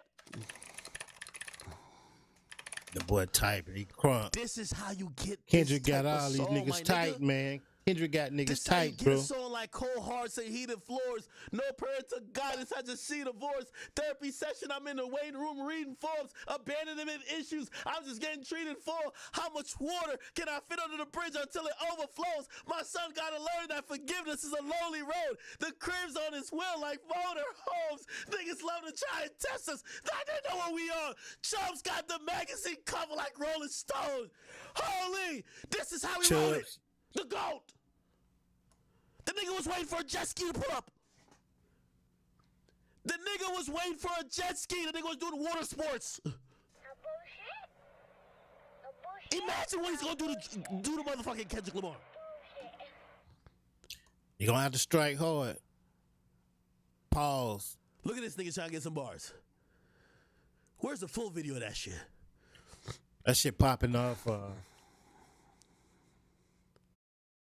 A: The boy typing, he crunk.
F: This is how you get.
A: Kendrick
F: this
A: got
F: type of
A: all these
F: song,
A: niggas
F: my
A: tight,
F: nigga.
A: man. Kendrick got niggas
F: This how you
A: tight,
F: get
A: bro.
F: a song like Cold Hearts and Heated Floors. No parental guidance. I just see divorce. Therapy session. I'm in the waiting room reading forms. Abandonment issues. I'm just getting treated for. How much water can I fit under the bridge until it overflows? My son gotta learn that forgiveness is a lonely road. The crib's on his wheel like motor homes. Niggas love to try and test us. They know what we are. Chubbs got the magazine cover like Rolling Stone. Holy, this is how he wrote it.
A: Chubbs.
F: The GOAT. The nigga was waiting for a jet ski to pull up. The nigga was waiting for a jet ski. The nigga was doing water sports. Imagine what he's gonna do to motherfucking Kendrick Lamar.
A: You gonna have to strike hard. Pause.
F: Look at this nigga trying to get some bars. Where's the full video of that shit?
A: That shit popping off.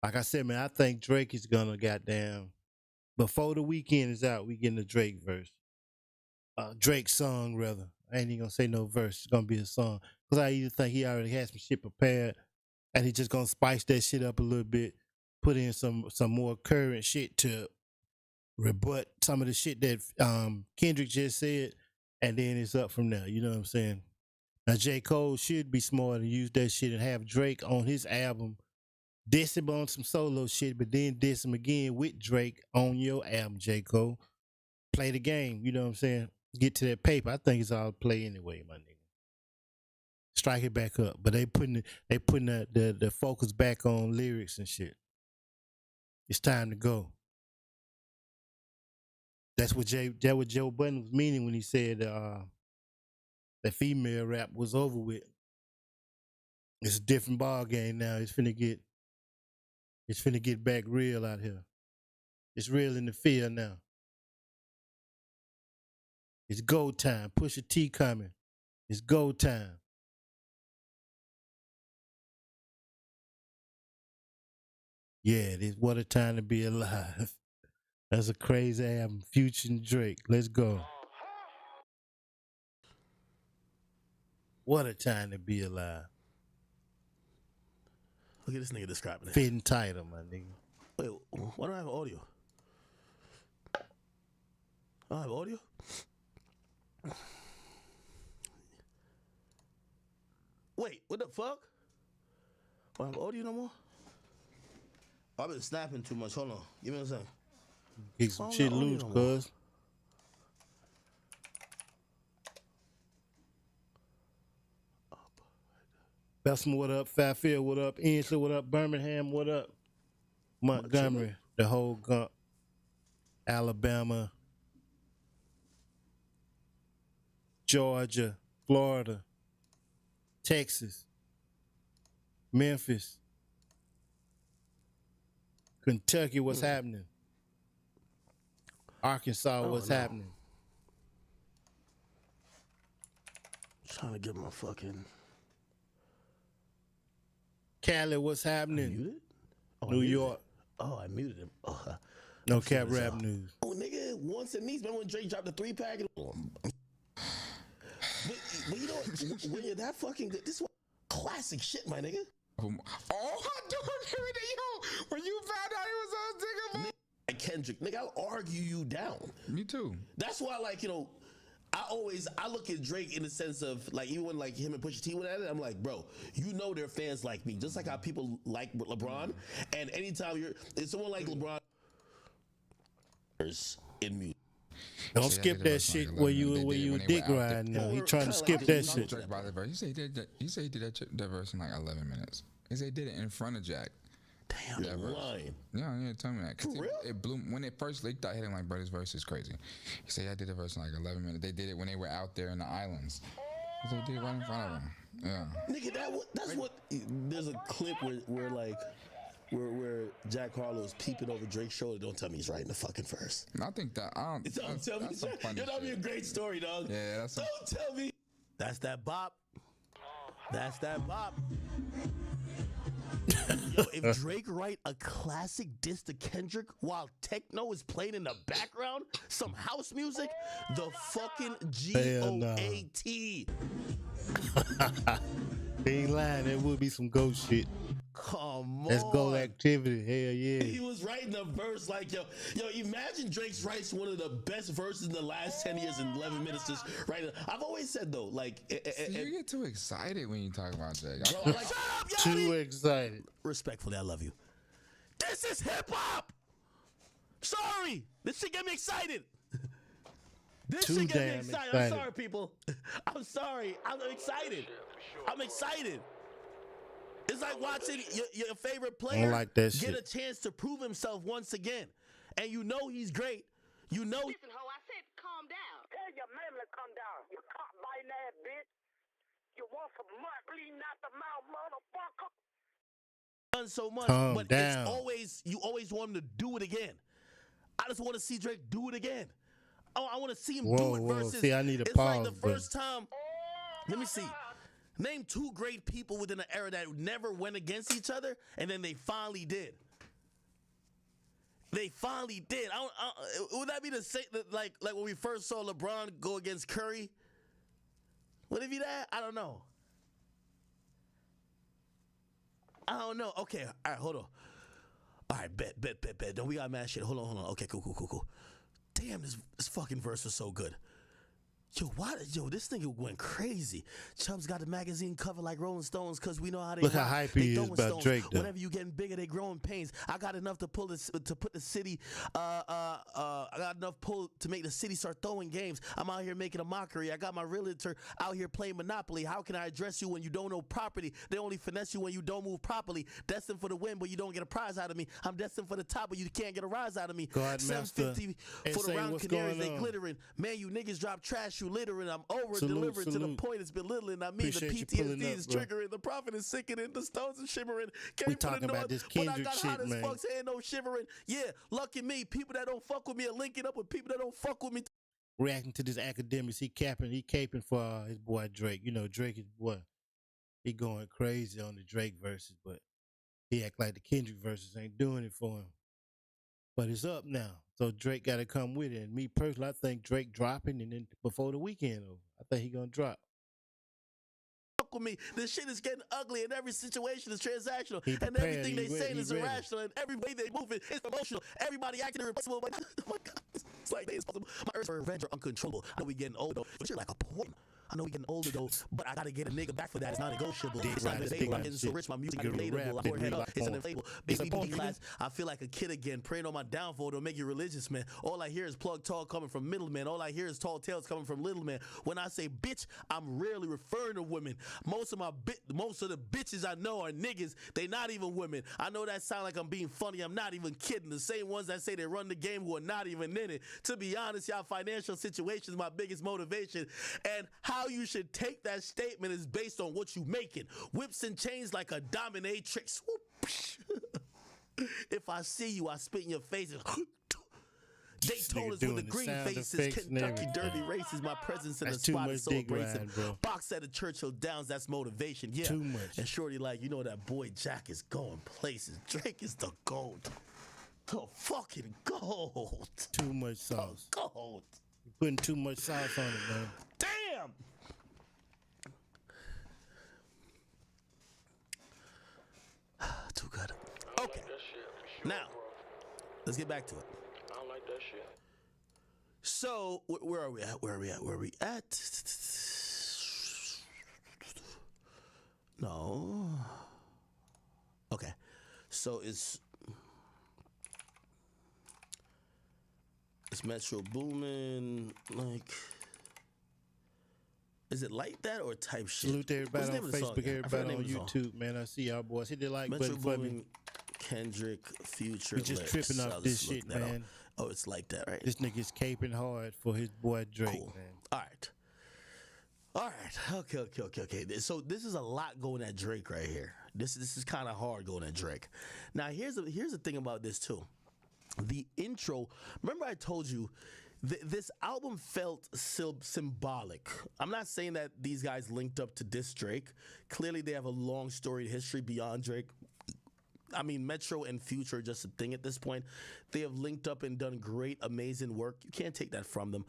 A: Like I said, man, I think Drake is gonna goddamn. Before the weekend is out, we getting the Drake verse. Drake song, rather. I ain't even gonna say no verse. It's gonna be a song. Because I either think he already has some shit prepared and he just gonna spice that shit up a little bit, put in some more current shit to rebut some of the shit that Kendrick just said, and then it's up from there. You know what I'm saying? Now, J. Cole should be smart and use that shit and have Drake on his album, diss him on some solo shit, but then diss him again with Drake on your album, J. Cole. Play the game, you know what I'm saying? Get to that paper. I think it's all play anyway, my nigga. Strike it back up. But they putting the focus back on lyrics and shit. It's time to go. That's what Joe Budden was meaning when he said that female rap was over with. It's a different ball game now. It's finna get back real out here. It's real in the field now. It's go time. Pusha T coming. It's go time. Yeah, this what a time to be alive. That's a crazy album. Future and Drake. Let's go. What a time to be alive.
F: Look at this nigga describing it.
A: Fitting title, my nigga.
F: Wait, why don't I have audio? I don't have audio? Wait, what the fuck? I don't have audio no more? I've been snapping too much. Hold on. Give me a second.
A: Get some
F: I don't
A: shit
F: got audio
A: loose,
F: no more.
A: cuz. Bessemer, what up? Fairfield, what up? Ainsley, what up? Birmingham, what up? Montgomery, the whole gump. Alabama, Georgia, Florida, Texas, Memphis, Kentucky, what's happening? Arkansas, what's happening?
F: Trying to get my fucking
A: Cali, what's happening?
F: muted. Oh, I
A: New
F: muted
A: York,
F: it. Oh, I muted him. Oh,
A: no cap rap news.
F: oh, nigga, once and needs. Remember when Drake dropped the 3-pack? But you know what? When you're that fucking good, this is classic shit, my nigga.
H: Oh, I do remember that, yo. When you found out it was on Digga,
F: Like Kendrick, nigga, I'll argue you down.
H: me too.
F: That's why, like, you know, I look at Drake in the sense of, like, even when, like, him and Pusha T went at it, I'm like, bro, you know they're fans like me. Just like how people like LeBron. And anytime it's someone like LeBron in music.
A: Don't
H: See, I
A: skip
H: did a
A: that
H: verse on,
A: shit
H: like,
A: where
H: 11
A: you
H: minutes.
A: where
H: They did
A: you
H: when they
A: dick
H: were out there.
A: riding. No, he
F: Or
A: trying to
F: kinda
A: skip
F: like
A: that
F: you
A: shit.
H: Drake about that verse. He said he did that verse in like 11 minutes. He said he did it in front of Jack.
F: Damn,
H: That verse.
F: lying.
H: Yeah, tell me that. 'Cause
F: For real?
H: It blew when it first leaked out. Him like, bro, this verse is crazy. He said, I did the verse in like 11 minutes. They did it when they were out there in the islands. He said, they did it right in front of him. Yeah.
F: Nigga, that's what. There's a clip where like. Where Jack Harlow's peeping over Drake's shoulder. Don't tell me he's writing the fucking verse.
H: And I think that I don't.
F: Don't tell me.
H: That's some funny
F: That'd be a
H: shit.
F: great story, dog.
H: Yeah, that's some,
F: Don't tell me. That's that bop. That's that bop. Yo, if Drake write a classic diss to Kendrick while techno is playing in the background, some house music, the fucking
A: Hell no.
F: GOAT.
A: He ain't lying. There would be some ghost shit.
F: Come on.
A: Let's go activity. Hell
F: He
A: yeah.
F: was writing a verse like, yo, imagine Drake's writes one of the best verses in the last 10 years in 11 minutes just writing. I've always said, though, like...
H: see, you get too excited when you talk about Drake.
F: Bro, I'm like, shut up,
A: Too
F: Yachty!
A: excited.
F: Respectfully, I love you. This is hip-hop! Sorry! This shit get me excited! This
A: Too
F: shit get me
A: damn
F: excited. I'm
A: excited.
F: sorry, people. I'm sorry. I'm excited. I'm excited. It's like watching your favorite player
A: like that
F: get
A: shit.
F: a chance to prove himself once again. And you know he's great. You know
J: Listen, ho, I said calm down. Tell your mammy to come down. You cock-biting ass bitch. You want some mud bleeding out the mouth, motherfucker.
F: done so much,
A: Calm
F: but
A: down.
F: you always want him to do it again. I just want to see Drake do it again. Oh, I want to see him do
A: Whoa,
F: it
A: whoa.
F: versus.
A: See, I need a
F: it's like the
A: pause button.
F: first time. Let me see. Name two great people within an era that never went against each other, and then they finally did. They finally did. Would that be the same? Like when we first saw LeBron go against Curry? Would it be that? I don't know. Okay, all right, hold on. All right, bet. Don't we got mad shit? Hold on. Okay, cool. Damn, this fucking verse was so good. Yo, this nigga went crazy. Chubbs got the magazine cover like Rolling Stones because we know how they
A: Look how
F: rock.
A: hype
F: They
A: he is
F: throwing
A: about
F: stones.
A: Drake, though.
F: Whenever you getting bigger, they growing pains. I got enough to put the city. I got enough pull to make the city start throwing games. I'm out here making a mockery. I got my realtor out here playing Monopoly. How can I address you when you don't know property? They only finesse you when you don't move properly. Destined for the win, but you don't get a prize out of me. I'm destined for the top, but you can't get a rise out of me.
A: God, master.
F: 750
A: And
F: for the
A: say,
F: round
A: what's
F: canaries,
A: going
F: they
A: on?
F: glittering. Man, you niggas drop trash, you littering. I'm over
A: Salute,
F: delivering to the
A: salute.
F: point it's belittling. I mean,
A: Appreciate you
F: the
A: pulling
F: PTSD
A: up,
F: is
A: bro.
F: triggering. The prophet is sickening. The stones are shivering. Came
A: We
F: from the
A: talking about
F: north,
A: this
F: but I
A: Kendrick
F: got
A: shit,
F: hot as
A: man.
F: fuck, saying no shivering. Yeah, lucky me. People that don't fuck with me are linking up with people that don't fuck with me.
A: Reacting to this academics, he caping for his boy Drake. You know, Drake is what? He going crazy on the Drake verses, but he act like the Kendrick verses ain't doing it for him. But it's up now. So Drake got to come with it. And me personally, I think Drake dropping and then before the weekend over. I think he going to drop.
F: Fuck with me. This shit is getting ugly, and every situation is transactional,
A: He
F: and
A: prepared,
F: everything
A: he
F: they
A: ready,
F: saying
A: he
F: is
A: ready.
F: irrational, and every way they move it is emotional. Everybody acting irreplaceable. Like, oh my God, it's like it's possible. My urge for revenge are uncontrollable. I know we getting older though. This shit like a poem. I know we getting older though, but I gotta get a nigga back for that. It's not negotiable. It's not debatable. I'm getting so rich, my music is relatable. I'm head up. It's an inflatable. Baby B class. I feel like a kid again, praying on my downfall to make you religious, man. All I hear is plug talk coming from middlemen. All I hear is tall tales coming from little men. When I say bitch, I'm rarely referring to women. Most of the bitches I know are niggas. They not even women. I know that sound like I'm being funny. I'm not even kidding. The same ones that say they run the game who are not even in it. To be honest, y'all financial situation is my biggest motivation. And how you should take that statement is based on what you making. Whips and chains like a dominatrix. Whoop. If I see you, I spit in your face. Daytona's
A: doing
F: with the
A: the
F: green
A: sound
F: faces,
A: effects and
F: Kentucky
A: everything.
F: dirty races. My presence in
A: That's
F: the
A: too
F: spot
A: much
F: is so
A: dick
F: abrasive.
A: riding, bro.
F: Box at the Churchill Downs, that's motivation. Yeah.
A: Too much.
F: And Shorty like, you know that boy Jack is going places. Drake is the GOAT. The fucking GOAT.
A: Too much sauce.
F: GOAT.
A: You're putting too much sauce on it, man.
F: Damn. Too good. Okay. Now, let's get back to it.
L: I don't like that shit.
F: So, where are we at? Where are we at? No. Okay. So is Metro Boomin like? Is it like that or type shit?
A: Salute to everybody
F: What's the
A: on
F: name of the song
A: Facebook,
F: again? I forgot
A: everybody
F: the
A: on
F: name of the song.
A: YouTube, man. I see y'all boys. Hit the like
F: Metro
A: button for me.
F: Boomin, Kendrick, Future.
A: We just
F: lyrics.
A: tripping off
F: I'll
A: this
F: just look
A: shit,
F: that up.
A: man.
F: Oh, it's like that, right?
A: This nigga's caping hard for his boy Drake,
F: Cool.
A: man.
F: All right. Okay. So this is a lot going at Drake right here. This is kind of hard going at Drake. Now here's the thing about this too. The intro. Remember I told you this album felt symbolic. I'm not saying that these guys linked up to diss Drake. Clearly they have a long storied history beyond Drake. I mean, Metro and Future are just a thing at this point. They have linked up and done great, amazing work. You can't take that from them.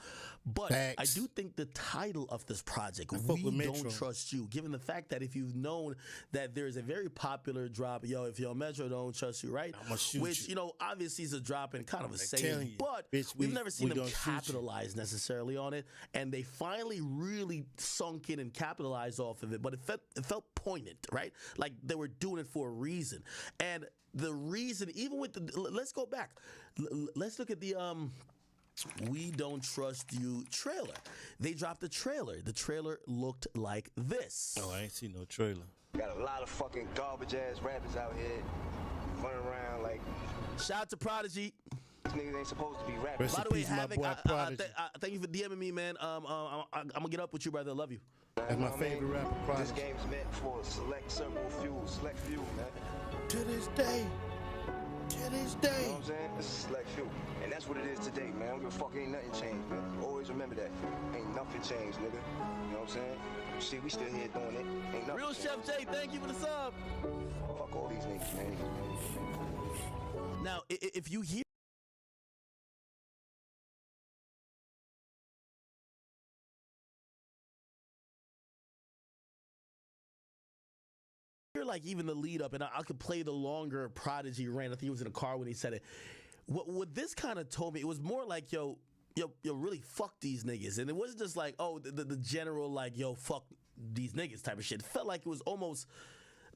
F: But
A: Facts.
F: I do think the title of this project,
A: fuck
F: We
A: with
F: Don't
A: Metro.
F: Trust You, given the fact that if you've known that there's a very popular drop, if your Metro don't trust you, right?
A: I'ma shoot
F: Which,
A: you.
F: Obviously is a drop and kind of a
A: telling
F: saying,
A: you,
F: but
A: bitch,
F: we've
A: we-
F: never seen
A: we
F: them
A: gonna shoot you.
F: capitalize necessarily on it. And they finally really sunk in and capitalized off of it. But it felt poignant, right? Like they were doing it for a reason. And the reason, even with let's go back. Let's look at the We Don't Trust You trailer. They dropped the trailer. The trailer looked like this.
A: Oh, I ain't seen no trailer.
I: Got a lot of fucking garbage ass rappers out here running around like
F: Shout out to Prodigy.
I: these niggas ain't supposed to be rapping.
A: Rest
F: By
A: in
F: the way,
A: peace, my
F: Havoc,
A: boy Prodigy.
F: thank you for DMing me, man. I'm gonna get up with you, brother. I love you.
A: That's my favorite rapper,
I: This
A: Prodigy.
I: game's meant for a select few, man.
A: To this day. To this
I: You
A: day.
I: know what I'm saying? It's a select few. And that's what it is today, man. I don't give a fuck, ain't nothing changed, man. Always remember that. Ain't nothing changed, nigga. You know what I'm saying? See, we still here doing it. Ain't nothing
F: Real
I: changed.
F: Chef J, thank you for the sub.
I: Fuck all these niggas, man.
F: Now, if you hear like even the lead up, and I could play the longer Prodigy rant. I think he was in a car when he said it. What this kind of told me, it was more like, yo, really fuck these niggas. And it wasn't just like, oh, the general like, yo, fuck these niggas type of shit. It felt like it was almost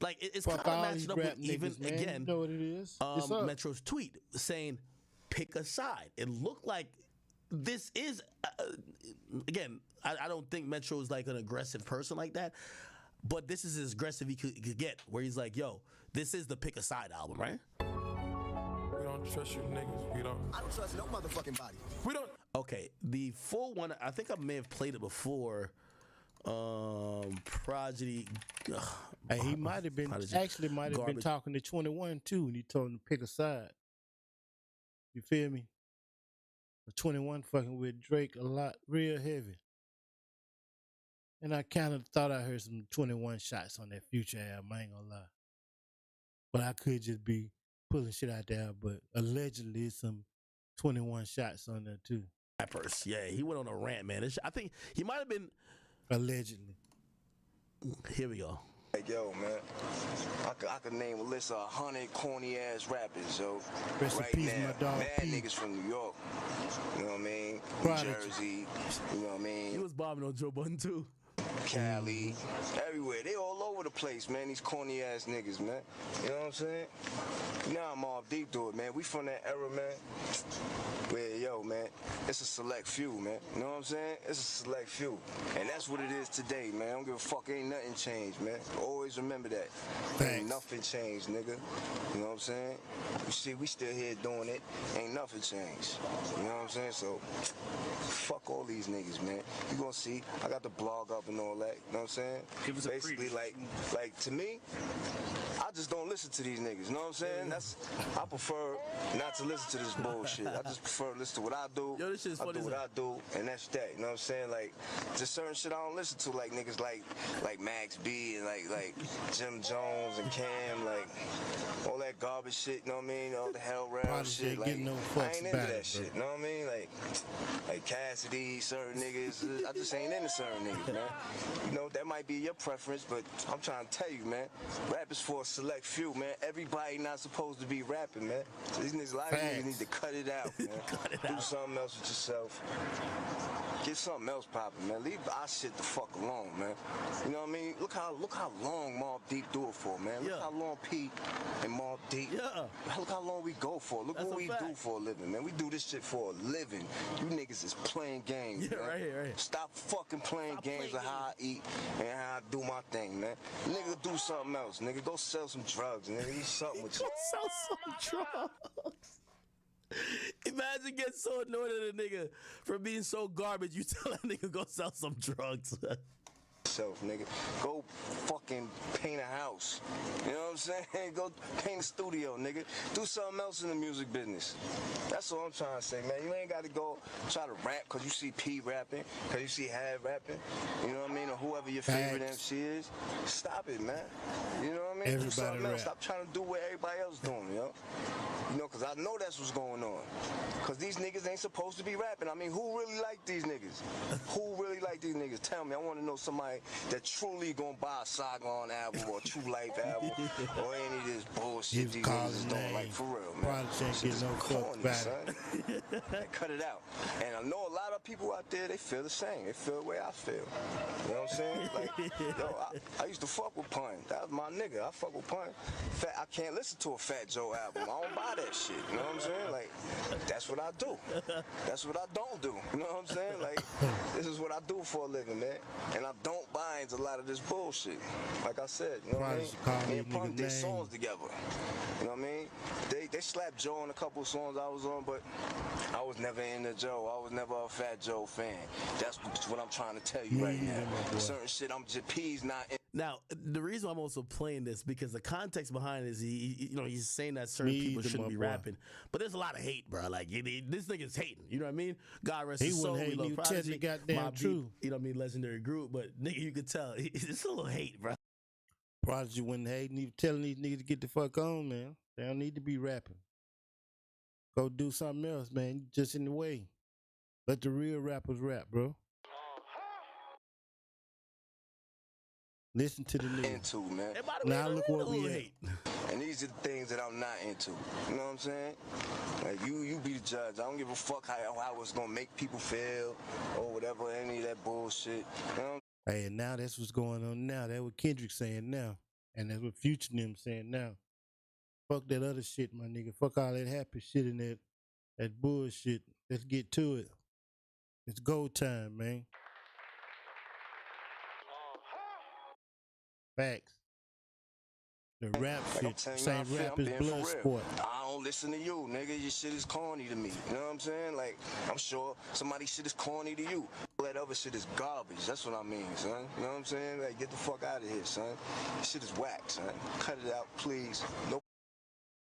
F: like it's kind
A: Fuck
F: of
A: all
F: matching
A: these
F: up with
A: rap
F: even
A: niggas, man.
F: again
A: You know what it is? It's up.
F: Metro's tweet saying pick a side. It looked like this is again, I don't think Metro is like an aggressive person like that, but this is as aggressive he could get, where he's like, yo, this is the pick a side album, right?
L: We don't trust you niggas. We don't.
M: I don't trust no motherfucking body.
L: We don't.
F: Okay, the full one, I think I may have played it before. Prodigy.
A: Hey, he might have been
F: Prodigy.
A: actually might have been
F: Garbage.
A: talking to 21 too, and he told him to pick a side. You feel me? 21 fucking with Drake a lot, real heavy. And I kind of thought I heard some 21 shots on that Future album. I ain't gonna lie, but I could just be pulling shit out there. But allegedly, some 21 shots on there too.
F: Rappers. Yeah, he went on a rant, man. I think he might have been.
A: Allegedly.
F: Here we go.
I: Like, yo, man, I could name a list of 100 corny ass rappers, yo.
A: Rest in
I: right
A: peace,
I: now,
A: my dog
I: mad
A: P.
I: niggas from New York. You know what I mean?
A: Prodigy.
I: New Jersey. You know what I mean?
F: He was bombing on Joe Budden too.
I: Cali, everywhere. They all over the place, man. These corny ass niggas, man. You know what I'm saying? Now I'm all deep to it, man. We from that era, man. Where, yo, man, it's a select few, man. You know what I'm saying? It's a select few. And that's what it is today, man. I don't give a fuck. Ain't nothing changed, man. Always remember that. Ain't nothing changed, nigga. You know what I'm saying? You see, we still here doing it. Ain't nothing changed. You know what I'm saying? So, fuck all these niggas, man. You gonna see, I got the blog up and all all that. You know what I'm saying?
M: Give us a
I: Basically,
M: preview.
I: like to me, I just don't listen to these niggas. You know what I'm saying? I prefer not to listen to this bullshit. I just prefer to listen to what I do.
F: Yo, this shit's
I: I
F: funny
I: do
F: as
I: what I do, and that's that. You know what I'm saying? Like, just certain shit I don't listen to, like niggas like Max B and like Jim Jones and Cam, like all that garbage shit. You know what I mean? All the hell round
A: Prodigy
I: shit.
A: ain't
I: Like,
A: getting no
I: I
A: fucks
I: ain't into
A: back,
I: that shit. You know what I mean? Like Cassidy, certain niggas. I just ain't into certain niggas, man. You know, that might be your preference, but I'm trying to tell you, man, rap is for a select few, man. Everybody not supposed to be rapping, man. So these niggas, a lot of niggas need to cut it out, man. Do something else with yourself. Get something else popping, man. Leave our shit the fuck alone, man. You know what I mean? Look how long Mobb Deep do it for, man. Look how long Pete and Mobb Deep. Look how long we go for. Look what we do for a living, man. We do this shit for a living. You niggas is playing games, man.
F: Right here.
I: Stop fucking playing games of how I eat and how I do my thing, man. Nigga, do something else. Nigga, go sell some drugs, nigga. Eat something with you.
F: Sell some drugs. Imagine getting so annoyed at a nigga for being so garbage. You tell that nigga go sell some drugs.
I: Self, nigga. Go fucking paint a house. You know what I'm saying? Go paint a studio, nigga. Do something else in the music business. That's all I'm trying to say, man. You ain't got to go try to rap because you see P rapping, because you see Hav rapping. You know what I mean? Or whoever your favorite MC is. Stop it, man. You know what I mean?
A: Everybody
I: do something
A: rap.
I: else. Stop trying to do what everybody else doing, yo. You know, because I know that's what's going on. Because these niggas ain't supposed to be rapping. I mean, who really like these niggas? Who really like these niggas? Tell me. I want to know somebody that truly gonna buy a Saigon album or a True Life album or any of this bullshit these niggas is doing. Like, for real, man.
A: Prodigy ain't
I: Shit is
A: getting no
I: corny,
A: fucks back.
I: son. Like, cut it out. And I know a lot of people out there, they feel the same. They feel the way I feel. You know what I'm saying? Like, yo, I used to fuck with Pun. That was my nigga. I fuck with Pun. I can't listen to a Fat Joe album. I don't buy that shit. You know what I'm saying? Like, that's what I do. That's what I don't do. You know what I'm saying? Like, this is what I do for a living, man. And I don't buy into a lot of this bullshit. Like I said, you know what I mean? Me and Pun did songs together. You know what I mean? They slapped Joe on a couple of songs I was on, but I was never into Joe. I was never a Fat Joe fan. That's what I'm trying to tell you right now. Certain shit, P's not in.
F: Now, the reason I'm also playing this because the context behind it is he's saying that certain people shouldn't be rapping, but there's a lot of hate, bro. Like this nigga's hating. You know what I mean? God rest his soul.
A: He
F: We love
A: wasn't hating.
F: Prodigy,
A: You goddamn
F: Mobb
A: true.
F: Deep, you know what I mean? Legendary group, but nigga, you could tell it's a little hate, bro.
A: Prodigy wasn't hating. He was telling these niggas to get the fuck on, man. They don't need to be rapping. Go do something else, man. You just in the way. Let the real rappers rap, bro. Listen to the niggas.
I: Into, man.
A: Now look what we at.
I: And these are the things that I'm not into. You know what I'm saying? Like you be the judge. I don't give a fuck how it's gonna make people feel or whatever, any of that bullshit. You know?
A: Hey, and now that's what's going on now. That's what Kendrick's saying now. And that's what Future and them saying now. Fuck that other shit, my nigga. Fuck all that happy shit and that bullshit. Let's get to it. It's go time, man. Facts. The rap shit, same rap is blood sport.
I: I don't listen to you, nigga. Your shit is corny to me. You know what I'm saying? Like, I'm sure somebody's shit is corny to you. All that other shit is garbage. That's what I mean, son. You know what I'm saying? Like, get the fuck out of here, son. This shit is whack, son. Cut it out, please. No.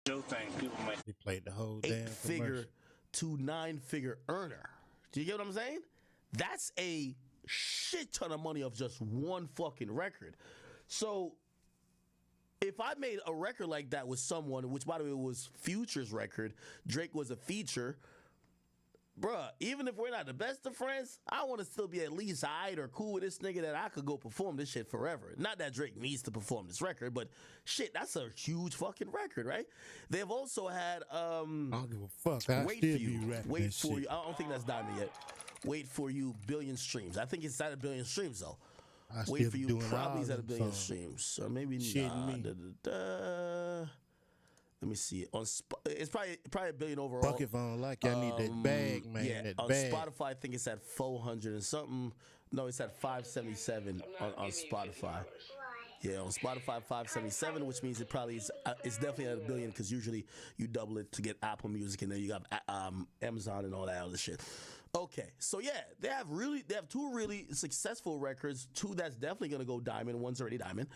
M: Joe thing, people might.
A: He played the whole damn
F: 8-figure to 9-figure earner. Do you get what I'm saying? That's a shit ton of money off just one fucking record. So if I made a record like that with someone, which by the way was Future's record, Drake was a feature, bruh, even if we're not the best of friends, I want to still be at least aight or cool with this nigga that I could go perform this shit forever. Not that Drake needs to perform this record, but shit, that's a huge fucking record, right? They've also had
A: I don't give a fuck. I
F: Wait
A: still
F: for You.
A: be rapping
F: Wait
A: that
F: for
A: shit.
F: You. I don't think that's diamond yet. Wait for You, billion streams. I think it's at 1 billion streams though.
A: I
F: Wait
A: still
F: for You
A: doing
F: probably
A: all
F: is at 1
A: them
F: billion
A: songs.
F: streams. Or maybe
A: Shitting
F: not.
A: me.
F: Let me see. It's probably 1 billion overall.
A: Fuck if I don't like it. I need that bag, man.
F: Yeah,
A: that
F: on
A: bag.
F: Spotify, I think it's at 400 and something. No, it's at 577 on Spotify. Yeah, on Spotify 577, which means it probably is. It's definitely at 1 billion because usually you double it to get Apple Music, and then you got Amazon and all that other shit. Okay, so yeah, they have two really successful records. Two that's definitely gonna go diamond. One's already diamond.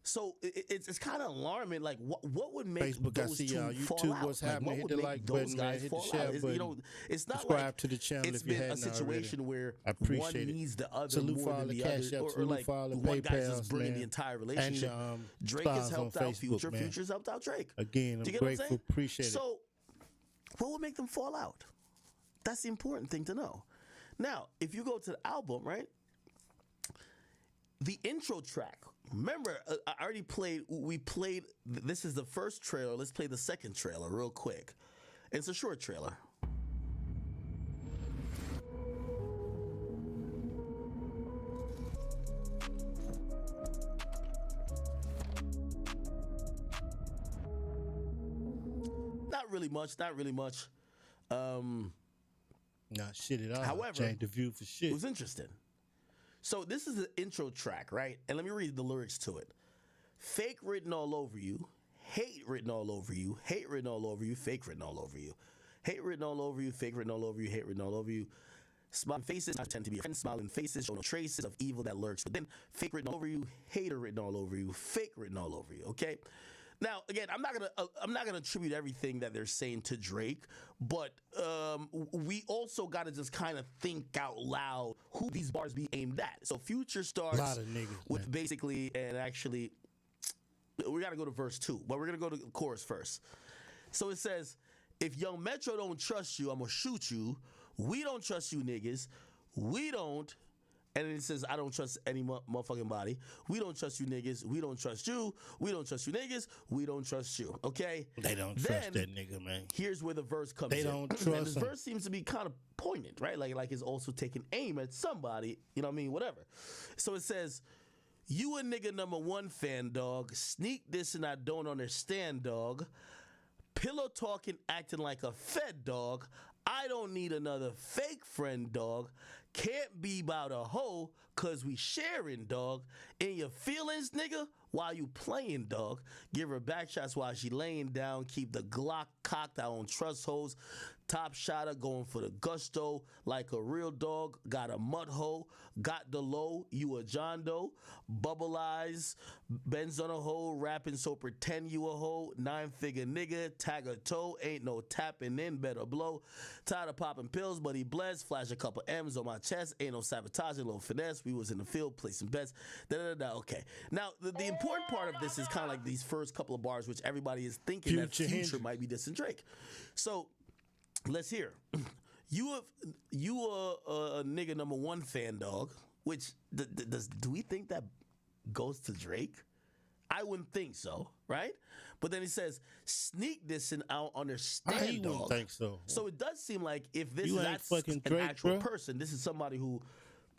F: So it's kind of alarming. Like what would make
A: Facebook, I
F: those
A: see
F: two
A: y'all.
F: fall
A: YouTube,
F: out?
A: what's
F: Like,
A: happening?
F: what
A: Hit
F: would
A: the
F: make
A: like
F: those
A: button, man.
F: guys
A: Hit the
F: fall
A: share
F: out? It's,
A: button.
F: you know, it's not
A: Subscribe
F: like
A: to the channel
F: it's
A: if you
F: been a
A: hadn't
F: situation
A: already.
F: where
A: I appreciate
F: one
A: it.
F: needs the other
A: Salute
F: more
A: for all
F: than
A: the
F: the
A: Cash
F: other,
A: Apps,
F: or
A: salute
F: like
A: for all the
F: one guy's just
A: PayPals,
F: bringing
A: man.
F: the entire
A: And,
F: relationship. Drake has
A: stars on
F: helped out
A: Facebook,
F: Future.
A: man.
F: Future's helped out Drake.
A: Again, I'm
F: Do you get what I'm
A: grateful.
F: saying?
A: Appreciate it.
F: So, what would make them fall out? That's the important thing to know. Now, if you go to the album, right? The intro track. Remember, I already played. We played. This is the first trailer. Let's play the second trailer real quick. It's a short trailer. Not really much. Not really much.
A: Not shit at all.
F: However,
A: Changed the view for shit.
F: It was interesting. So this is the intro track, right? And let me read the lyrics to it. Fake written all over you, hate written all over you, hate written all over you, fake written all over you. Hate written all over you, fake written all over you, hate written all over you. Smiling faces, I tend to be a friend. Smiling faces show no traces of evil that lurks within. Fake written all over you, hater written all over you, fake written all over you. Okay. Now, again, I'm not gonna attribute everything that they're saying to Drake, but we also gotta just kind of think out loud who these bars be aimed at. So Future starts
A: Lot of niggas,
F: with
A: man.
F: basically, and actually, we gotta go to verse 2, but we're gonna go to the chorus first. So it says, "If Young Metro don't trust you, I'm gonna shoot you. We don't trust you niggas. We don't." And then it says, "I don't trust any motherfucking body. We don't trust you niggas. We don't trust you. We don't trust you niggas. We don't trust you." Okay?
A: They don't trust that nigga, man.
F: Here's where the verse comes
A: They
F: in.
A: don't
F: And
A: trust
F: this
A: him.
F: verse seems to be kind of poignant, right? Like it's also taking aim at somebody, you know what I mean? Whatever. So it says, "You a nigga number one fan, dog. Sneak this and I don't understand, dog. Pillow talking, acting like a fed dog. I don't need another fake friend, dog. Can't be about a hoe, cause we sharing, dog. In your feelings, nigga, while you playing, dog. Give her back shots while she laying down. Keep the Glock cocked, I don't trust hoes. Top shotter going for the gusto. Like a real dog, got a mud hoe. Got the low, you a John Doe. Bubble eyes, Benz on a hoe. Rapping so pretend you a hoe. 9-figure nigga, tag a toe. Ain't no tapping in, better blow. Tired of popping pills, but he blessed. Flash a couple M's on my chest. Ain't no sabotaging, little finesse. We was in the field placing bets. Da-da-da-da. Okay. Now, the important part of this is kind of like these first couple of bars, which everybody is thinking that
A: Future
F: Future
A: Hendrix.
F: might be dissing Drake. So, let's hear. You a nigga number one fan, dog. Which do we think that goes to Drake? I wouldn't think so, right? But then he says, "Sneak this and I'll understand."
A: I wouldn't
F: dog.
A: think so.
F: So it does seem like if this
A: You
F: is
A: ain't
F: that's
A: fucking
F: an
A: Drake,
F: actual
A: bruh.
F: person, this is somebody who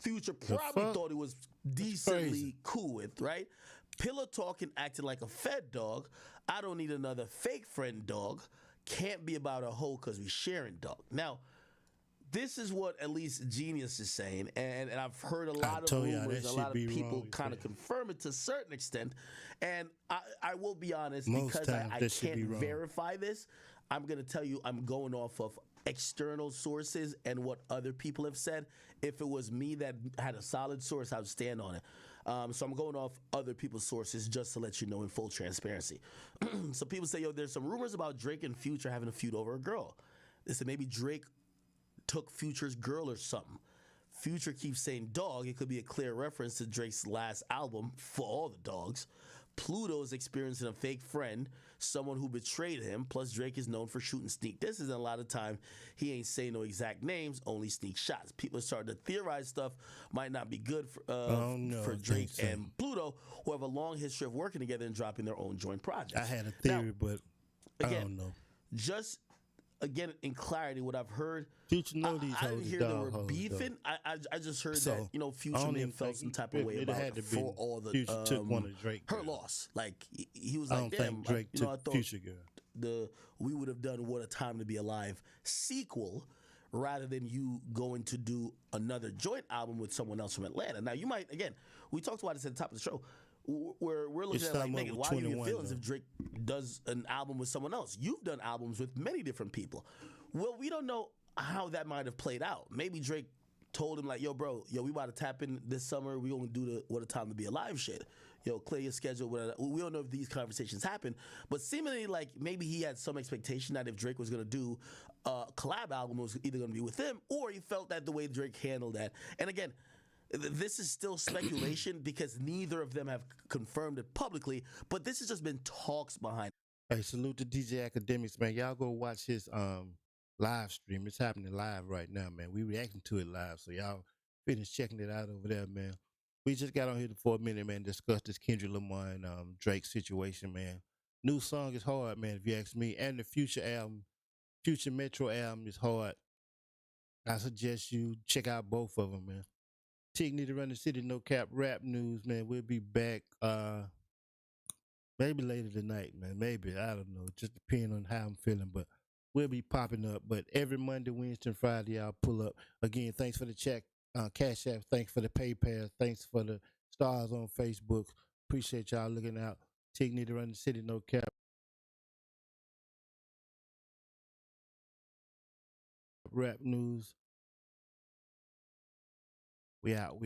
F: Future
A: The
F: probably
A: fuck?
F: thought he was decently cool with, right? Pillow talking, acting like a fed dog. I don't need another fake friend, dog. Can't be about a hoe because we sharing, dog. Now, this is what at least Genius is saying, and I've heard a lot of
A: told y'all
F: rumors,
A: that
F: a
A: shit
F: lot of
A: be
F: people
A: wrong,
F: kind of confirm it to a certain extent. And I will be honest,
A: Most
F: because
A: times
F: I
A: that shit be
F: can't
A: wrong.
F: verify this, I'm going to tell you I'm going off of external sources and what other people have said. If it was me that had a solid source, I would stand on it. So I'm going off other people's sources just to let you know in full transparency. So people say, yo, there's some rumors about Drake and Future having a feud over a girl. They said maybe Drake took Future's girl or something. Future keeps saying dog. It could be a clear reference to Drake's last album, For All the Dogs. Pluto's experiencing a fake friend, someone who betrayed him. Plus, Drake is known for shooting sneak disses, and a lot of time he ain't saying no exact names, only sneak shots. People are starting to theorize stuff might not be good for
A: I
F: Drake
A: think so.
F: and Pluto, who have a long history of working together and dropping their own joint projects.
A: I had a theory, but I
F: again,
A: don't know.
F: Just again in clarity, what I've heard.
A: Future know these
F: I didn't
A: hoes
F: hear they
A: dog
F: were
A: hoes,
F: beefing. I just heard
A: So,
F: that
A: I
F: Future
A: don't
F: may have
A: even
F: felt
A: think
F: some type
A: it-
F: of way
A: it
F: about
A: had to be
F: For All the
A: Future took one of Drake
F: her
A: girls.
F: loss. Like he was
A: I
F: like,
A: don't
F: damn,
A: think Drake
F: I
A: took
F: thought
A: Future girl.
F: the We Would Have Done What a Time to Be Alive sequel, rather than you going to do another joint album with someone else from Atlanta. Now you might, again, we talked about this at the top of the show. We're looking
A: It's
F: at it like,
A: someone
F: nigga,
A: with
F: why are you in
A: 21
F: feelings
A: though.
F: if Drake does an album with someone else? You've done albums with many different people. Well, we don't know how that might have played out. Maybe Drake told him like, yo, bro, we about to tap in this summer. We gonna do the What a Time to Be Alive shit. Yo, clear your schedule. Whatever. We don't know if these conversations happen, but seemingly like maybe he had some expectation that if Drake was gonna do a collab album, it was either gonna be with him, or he felt that the way Drake handled that. And again, this is still speculation because neither of them have confirmed it publicly, but this has just been talks behind.
A: Hey, salute to DJ Academics, man. Y'all go watch his live stream. It's happening live right now, man. We reacting to it live, so y'all finish checking it out over there, man. We just got on here for a minute, man, discuss this Kendrick Lamar and Drake situation, man. New song is hard, man, if you ask me. And the Future album, Future Metro album is hard. I suggest you check out both of them, man. Tig Need to Run the City, No Cap Rap News, man. We'll be back maybe later tonight, man. Maybe, I don't know. Just depending on how I'm feeling, but we'll be popping up. But every Monday, Wednesday, and Friday, I'll pull up. Again, thanks for the check. Cash App, thanks for the PayPal, thanks for the stars on Facebook. Appreciate y'all looking out. Tig Need to Run the City, No Cap Rap News. We out.